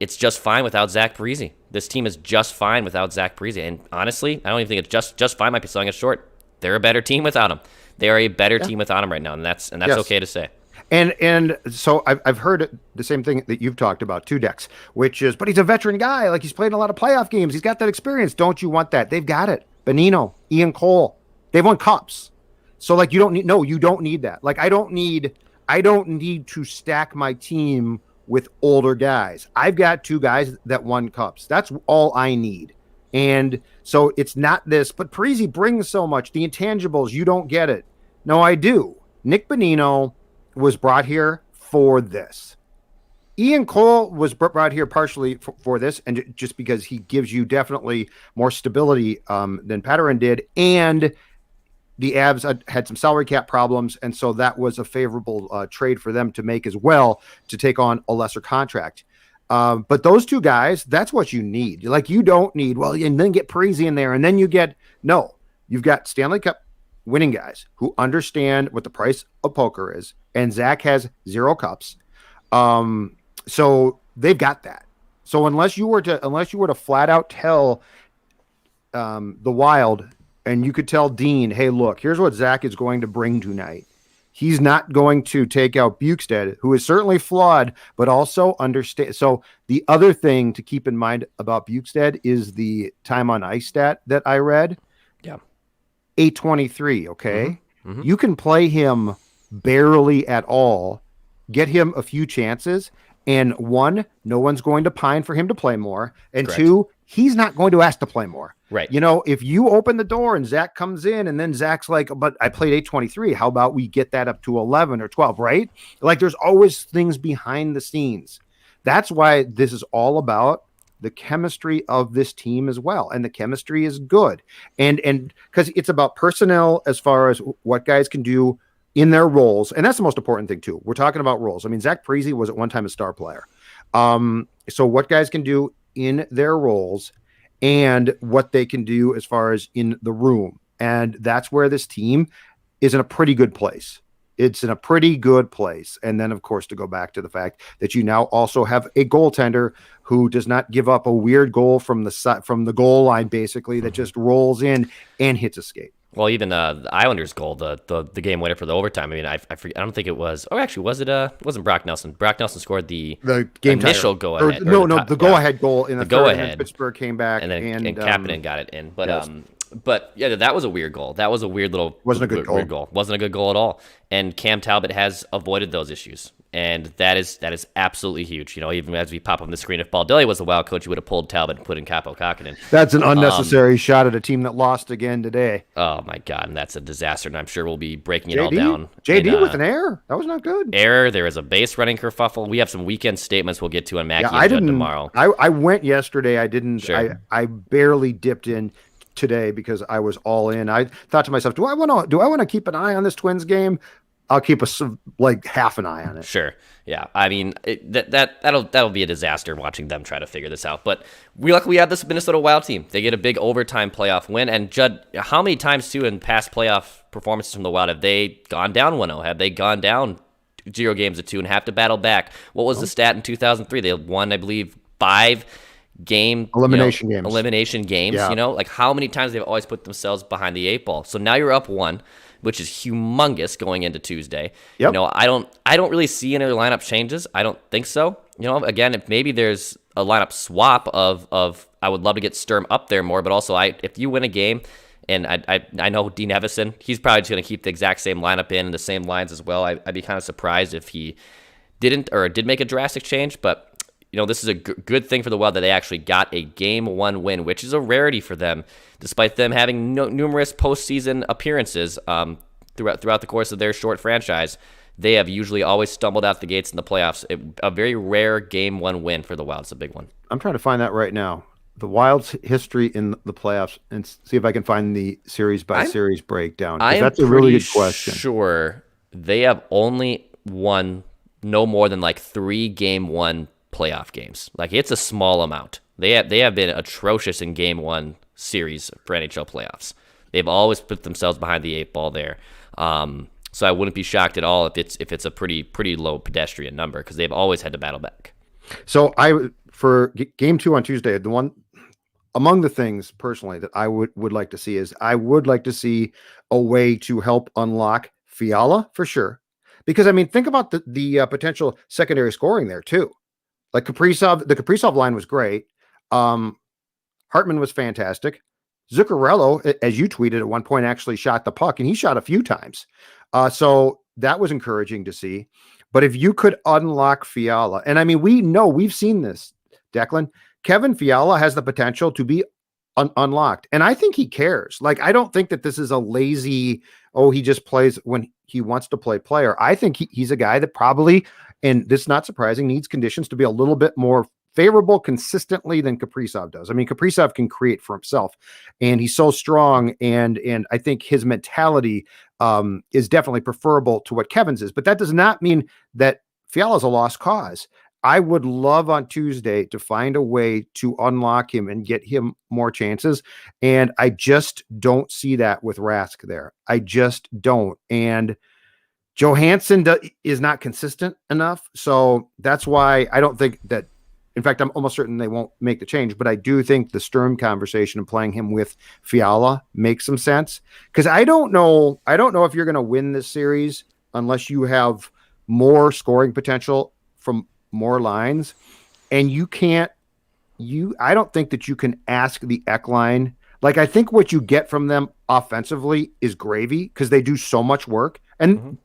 it's just fine without Zach Parise. This team is just fine without Zach Parise. And honestly, I don't even think it's just fine. Might be selling it short. They're a better team without him. They are a better team without him right now, and that's okay to say. And so I've heard the same thing that you've talked about too, Dex, which is, but he's a veteran guy. Like, he's played in a lot of playoff games. He's got that experience. Don't you want that? They've got it. Bonino, Ian Cole, they've won cups. So like, you don't need that. Like, I don't need to stack my team with older guys. I've got 2 guys that won cups. That's all I need. And so it's not this, but Parise brings so much. The intangibles, you don't get it. No, I do. Nick Bonino was brought here for this. Ian Cole was brought here partially for this, and just because he gives you definitely more stability than Patterson did, and the Avs had some salary cap problems, and so that was a favorable trade for them to make as well, to take on a lesser contract. But those 2 guys, that's what you need. Like, you don't need, and then get Parise in there, and then you've got Stanley Cup winning guys who understand what the price of poker is, and Zach has 0 cups. So they've got that. So unless you were to flat out tell the Wild, and you could tell Dean, hey, look, here's what Zach is going to bring tonight. He's not going to take out Bukestad, who is certainly flawed, but also understand. So the other thing to keep in mind about Bukestad is the time on ice stat that I read. Yeah. 823. Okay. Mm-hmm. You can play him barely at all, get him a few chances, and 1, no one's going to pine for him to play more. And Correct. 2, he's not going to ask to play more. Right. If you open the door and Zach comes in, and then Zach's like, but I played 823. How about we get that up to 11 or 12, right? Like, there's always things behind the scenes. That's why this is all about the chemistry of this team as well. And the chemistry is good. And because it's about personnel as far as what guys can do in their roles. And that's the most important thing too. We're talking about roles. I mean, Zach Parise was at one time a star player. So what guys can do in their roles, and what they can do as far as in the room. And that's where this team is in a pretty good place. It's in a pretty good place. And then, of course, to go back to the fact that you now also have a goaltender who does not give up a weird goal from the goal line, basically, that just rolls in and hits a skate. Well, even the Islanders' goal, the game winner for the overtime. I mean, I forget, I don't think it was. Oh, actually, was it? It wasn't Brock Nelson. Brock Nelson scored the game initial go ahead. The go ahead goal in the go third, ahead. And Pittsburgh came back, and Kapanen got it in. But yes. But yeah, that was a weird goal. That was a weird little. Wasn't a good goal. Weird goal. Wasn't a good goal at all. And Cam Talbot has avoided those issues, and that is absolutely huge. Even as we pop up on the screen, if Baldelli was the Wild coach, he would have pulled Talbot and put in Kaapo Kähkönen. That's an unnecessary shot at a team that lost again today. Oh my God, and that's a disaster. And I'm sure we'll be breaking it all down. JD with an error. That was not good. Error. There is a base running kerfuffle. We have some weekend statements we'll get to on Mackie and Judd tomorrow. I went yesterday. I didn't. Sure. I barely dipped in today because I was all in. I thought to myself, do I want to keep an eye on this Twins game? I'll keep half an eye on it. Sure. Yeah. I mean, that'll be a disaster watching them try to figure this out. But we luckily have this Minnesota Wild team. They get a big overtime playoff win. And Judd, how many times too in past playoff performances from the Wild have they gone down 1-0? Have they gone down 0 games to 2 and have to battle back? What was the stat in 2003? They won, I believe, 5 elimination games. Yeah. Like how many times they've always put themselves behind the 8 ball. So now you're up 1, which is humongous going into Tuesday. Yep. I don't really see any lineup changes. I don't think so. Again, if maybe there's a lineup swap of I would love to get Sturm up there more, but also if you win a game, and I know Dean Evison, he's probably just going to keep the exact same lineup in and the same lines as well. I'd be kind of surprised if he didn't or did make a drastic change, but this is a good thing for the Wild that they actually got a Game 1 win, which is a rarity for them, despite them having numerous postseason appearances throughout the course of their short franchise. they have usually always stumbled out the gates in the playoffs. A very rare game 1 win for the Wild. It's a big one. I'm trying to find that right now. The Wild's history in the playoffs, and see if I can find the series by series breakdown. That's a really good question. Sure, they have only won no more than like 3 game 1 playoff games. Like, it's a small amount. They have been atrocious in game 1 series for NHL playoffs. They've always put themselves behind the 8 ball there. So I wouldn't be shocked at all if it's a pretty low pedestrian number, because they've always had to battle back. So for game 2 on Tuesday, the one among the things personally that I would like to see is I would like to see a way to help unlock Fiala for sure. Because I mean, think about the potential secondary scoring there too. Like the Kaprizov line was great. Hartman was fantastic. Zuccarello, as you tweeted at one point, actually shot the puck, and he shot a few times. So that was encouraging to see. But if you could unlock Fiala, and I mean, we've seen this, Declan. Kevin Fiala has the potential to be unlocked, and I think he cares. Like, I don't think that this is a lazy, he just plays when he wants to play player. I think he's a guy that probably, and this is not surprising, needs conditions to be a little bit more favorable consistently than Kaprizov does. I mean, Kaprizov can create for himself, and he's so strong, and I think his mentality is definitely preferable to what Kevin's is. But that does not mean that Fiala's a lost cause. I would love on Tuesday to find a way to unlock him and get him more chances. And I just don't see that with Rask there. I just don't. And Johansson is not consistent enough. So that's why I don't think that, in fact, I'm almost certain they won't make the change, but I do think the Sturm conversation and playing him with Fiala makes some sense. Because I don't know if you're going to win this series unless you have more scoring potential from more lines, and I don't think that you can ask the Ek line. Like, I think what you get from them offensively is gravy, because they do so much work, and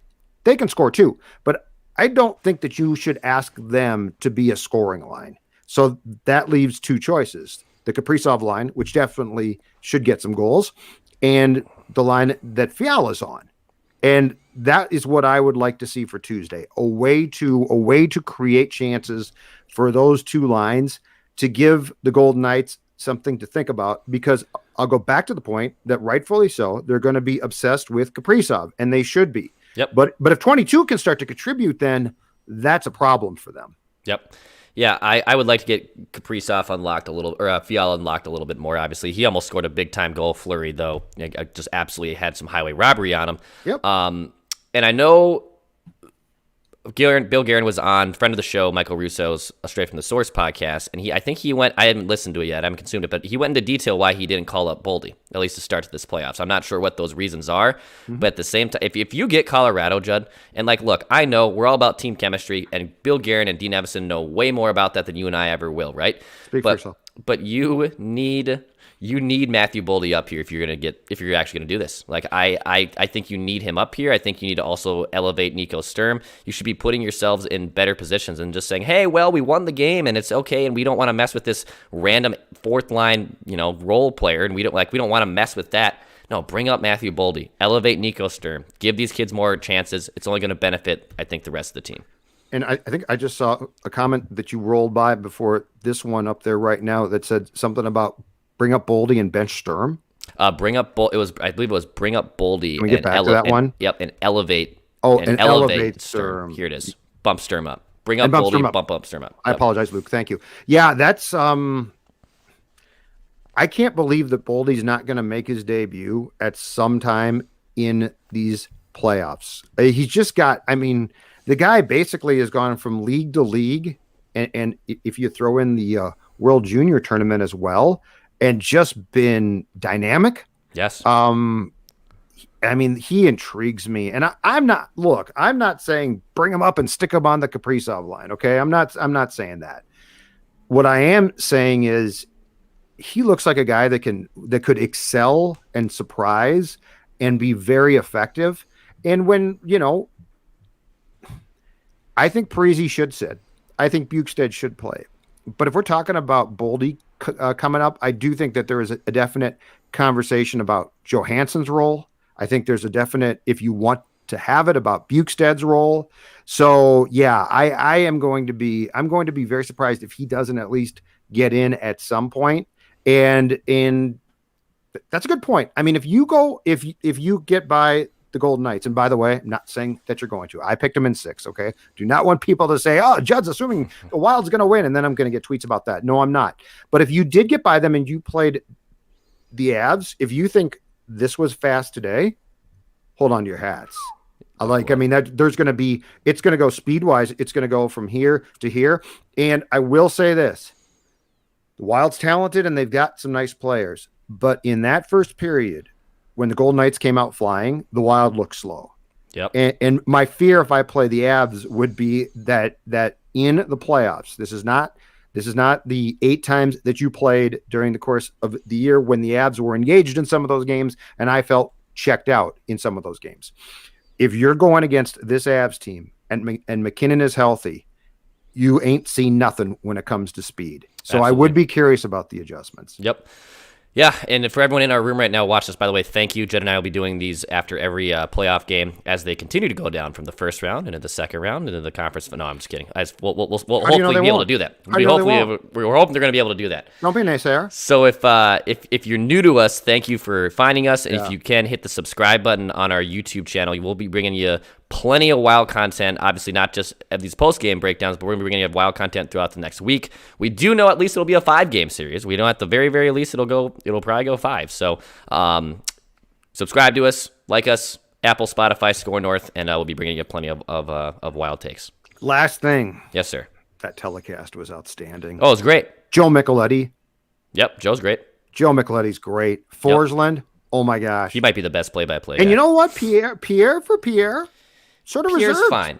they can score too, but I don't think that you should ask them to be a scoring line. So that leaves 2 choices: the Kaprizov line, which definitely should get some goals, and the line that Fiala's on. And that is what I would like to see for Tuesday. A way to create chances for those 2 lines to give the Golden Knights something to think about, because I'll go back to the point that rightfully so, they're going to be obsessed with Kaprizov, and they should be. Yep. But if 22 can start to contribute, then that's a problem for them. Yep. Yeah, I would like to get Kaprizov unlocked a little, or Fiala unlocked a little bit more. Obviously, he almost scored a big time goal. Fleury, though, just absolutely had some highway robbery on him. Yep. And I know Bill Guerin was on, friend of the show, Michael Russo's Straight from the Source podcast, and I haven't listened to it yet, I haven't consumed it, but he went into detail why he didn't call up Boldy, at least to start this playoffs. I'm not sure what those reasons are, but at the same time, if you get Colorado, Judd, and like, look, I know we're all about team chemistry, and Bill Guerin and Dean Evison know way more about that than you and I ever will, right? Speak for yourself. But you need Matthew Boldy up here if you're actually gonna do this. Like, I think you need him up here. I think you need to also elevate Nico Sturm. You should be putting yourselves in better positions and just saying, hey, well, we won the game and it's okay, and we don't want to mess with this random 4th line, role player, and we don't want to mess with that. No, bring up Matthew Boldy, elevate Nico Sturm, give these kids more chances. It's only going to benefit, I think, the rest of the team. And I think I just saw a comment that you rolled by before this one up there right now that said something about bring up Boldy and bench Sturm. I believe it was bring up Boldy. Can we get back to that one? Yep, and elevate. And elevate Sturm. Here it is. Bump Sturm up. Bring up Boldy, bump up Sturm up. Yep. I apologize, Luke. Thank you. Yeah, that's I can't believe that Boldy's not going to make his debut at some time in these playoffs. He's just got, the guy basically has gone from league to league, and if you throw in the World Junior Tournament as well, and just been dynamic. Yes. He intrigues me, and I'm not saying bring him up and stick him on the Kaprizov line. Okay. I'm not saying that. What I am saying is he looks like a guy that could excel and surprise and be very effective. And when, I think Parise should sit. I think Bukestad should play. But if we're talking about Boldy coming up, I do think that there is a definite conversation about Johansson's role. I think there's a definite, if you want to have it, about Bukestad's role. So yeah, I'm going to be very surprised if he doesn't at least get in at some point. And that's a good point. I mean, if you get by the Golden Knights, and by the way, I'm not saying that you're going to. I picked them in 6. Okay, do not want people to say, "Oh, Judd's assuming the Wild's going to win," and then I'm going to get tweets about that. No, I'm not. But if you did get by them and you played the Avs, if you think this was fast today, hold on to your hats. I mean, it's going to go speed wise. It's going to go from here to here. And I will say this: the Wild's talented and they've got some nice players. But in that first period, when the Golden Knights came out flying, the Wild looked slow. Yep. And my fear if I play the Avs would be that in the playoffs, this is not the 8 times that you played during the course of the year when the Avs were engaged in some of those games and I felt checked out in some of those games. If you're going against this Avs team and McKinnon is healthy, you ain't seen nothing when it comes to speed. So absolutely. I would be curious about the adjustments. Yep. Yeah, and for everyone in our room right now, watch this, by the way, thank you. Judd and I will be doing these after every playoff game as they continue to go down from the first round into the second round into the conference. No, I'm just kidding. We'll hopefully be able to do that. We're hoping they're going to be able to do that. Don't be nice, Sarah. So if you're new to us, thank you for finding us. And if you can, hit the subscribe button on our YouTube channel. We'll be bringing you plenty of Wild content, obviously not just at these post-game breakdowns, but we're going to be bringing you Wild content throughout the next week. We do know at least it'll be a 5-game series. We know at the very, very least it'll probably go 5. So subscribe to us, like us, Apple, Spotify, Score North, and we'll be bringing you plenty of Wild takes. Last thing. Yes, sir. That telecast was outstanding. Oh, it was great. Joe Micheletti. Yep, Joe's great. Joe Micheletti's great. Forsland, oh my gosh. He might be the best play-by-play And guy. you know what? Pierre sort of Pierre's reserved. fine.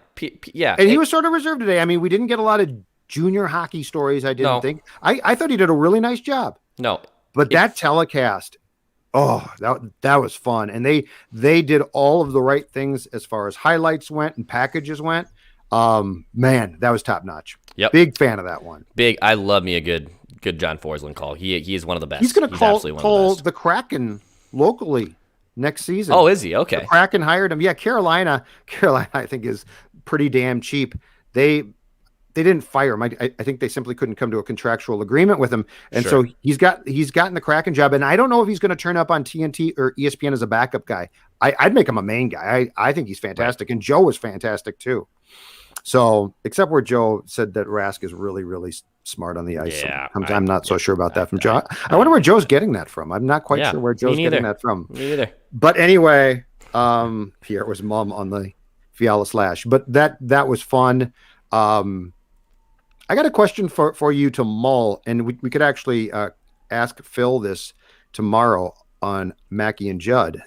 Yeah. And he was sort of reserved today. I mean, we didn't get a lot of junior hockey stories, I didn't think. I thought he did a really nice job. No. But that telecast, that was fun. And they did all of the right things as far as highlights went and packages went. Man, that was top-notch. Yep. Big fan of that one. I love me a good John Forsland call. He is one of the best. He's going to call the Kraken locally next season. Oh, is he? Okay. The Kraken hired him. Yeah, Carolina, I think is pretty damn cheap. They didn't fire him. I think they simply couldn't come to a contractual agreement with him. And so he's gotten the Kraken job. And I don't know if he's going to turn up on TNT or ESPN as a backup guy. I'd make him a main guy. I think he's fantastic. Right. And Joe was fantastic too. So, except where Joe said that Rask is really, really smart on the ice. Yeah, I'm not so sure about that from Joe. I wonder where Joe's getting that from. I'm not quite sure where Joe's getting that from. Me neither. But anyway, Pierre was mum on the Fiala Slash. But that was fun. I got a question for you to mull, and we could actually ask Phil this tomorrow on Mackie and Judd.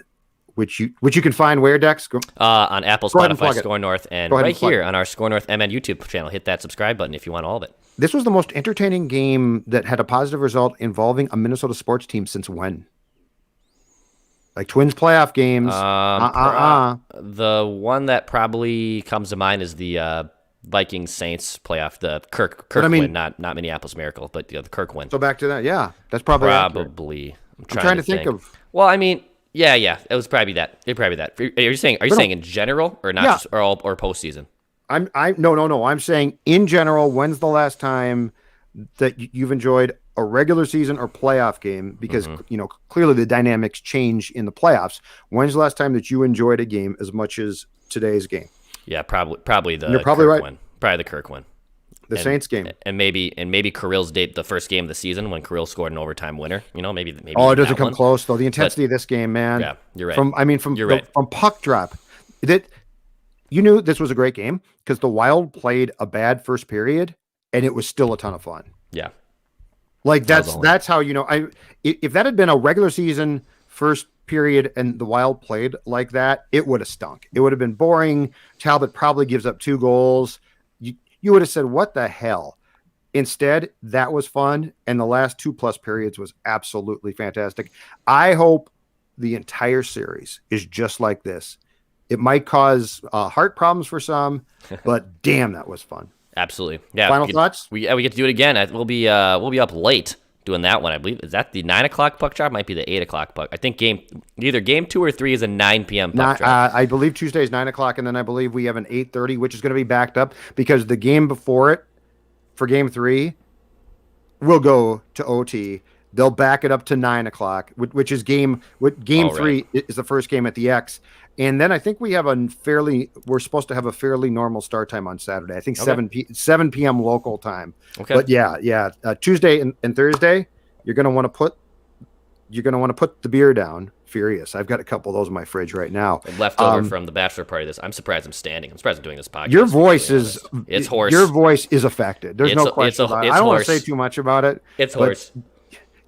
Which you can find where, Dex? On Apple, Spotify, Score North, and right here on our Score North MN YouTube channel. Hit that subscribe button if you want all of it. This was the most entertaining game that had a positive result involving a Minnesota sports team since when? Like Twins playoff games. The one that probably comes to mind is the Vikings Saints playoff, the Kirk win, not Minneapolis Miracle, but the Kirk win. So back to that, yeah, that's probably accurate. I'm trying to think of. Well, I mean. Yeah, it was probably that. Are you saying in general or not just or postseason? No. I'm saying in general. When's the last time that you've enjoyed a regular season or playoff game? Because clearly the dynamics change in the playoffs. When's the last time that you enjoyed a game as much as today's game? Yeah, probably the. You're probably Kirk right. Win. Probably the Kirk win. Saints game, and maybe Kirill's date, the first game of the season when Kirill scored an overtime winner. Maybe. Oh, it doesn't come close though. The intensity of this game, man. Yeah, you're right. From puck drop, you knew this was a great game because the Wild played a bad first period and it was still a ton of fun. Yeah, like that's how if that had been a regular season first period and the Wild played like that, it would have stunk. It would have been boring. Talbot probably gives up 2 goals. You would have said, what the hell? Instead, that was fun. And the last 2+ periods was absolutely fantastic. I hope the entire series is just like this. It might cause heart problems for some, but damn, that was fun. Absolutely. Yeah. Final thoughts? We get to do it again. We'll be up late doing that one. I believe is that the 9 o'clock puck drop? Might be the 8 o'clock puck. I think either game 2 or 3 is a 9 p.m. puck drop. I believe Tuesday is 9 o'clock, and then I believe we have an 8:30, which is going to be backed up because the game before it, for game 3, will go to OT. They'll back it up to 9 o'clock, which is game 3 is the first game at the X. And then I think we're supposed to have a fairly normal start time on Saturday. I think 7 p.m. local time. Okay. But yeah. Tuesday and Thursday, you're going to want to put the beer down. Furious. I've got a couple of those in my fridge right now. Leftover from the bachelor party. I'm surprised I'm standing. I'm surprised I'm doing this podcast. Your voice is hoarse. Your voice is affected. There's no question about it. I don't want to say too much about it. It's hoarse.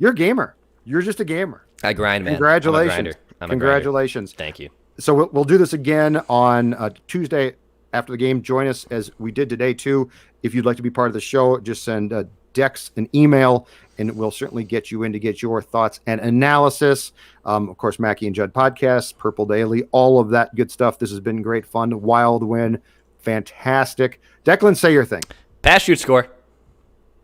You're a gamer. You're just a gamer. I grind, man. Congratulations. Congratulations. Thank you. So we'll do this again on Tuesday after the game. Join us as we did today, too. If you'd like to be part of the show, just send Dex an email, and we'll certainly get you in to get your thoughts and analysis. Of course, Mackie and Judd podcasts, Purple Daily, all of that good stuff. This has been great fun. Wild win. Fantastic. Declan, say your thing. Pass, shoot, score.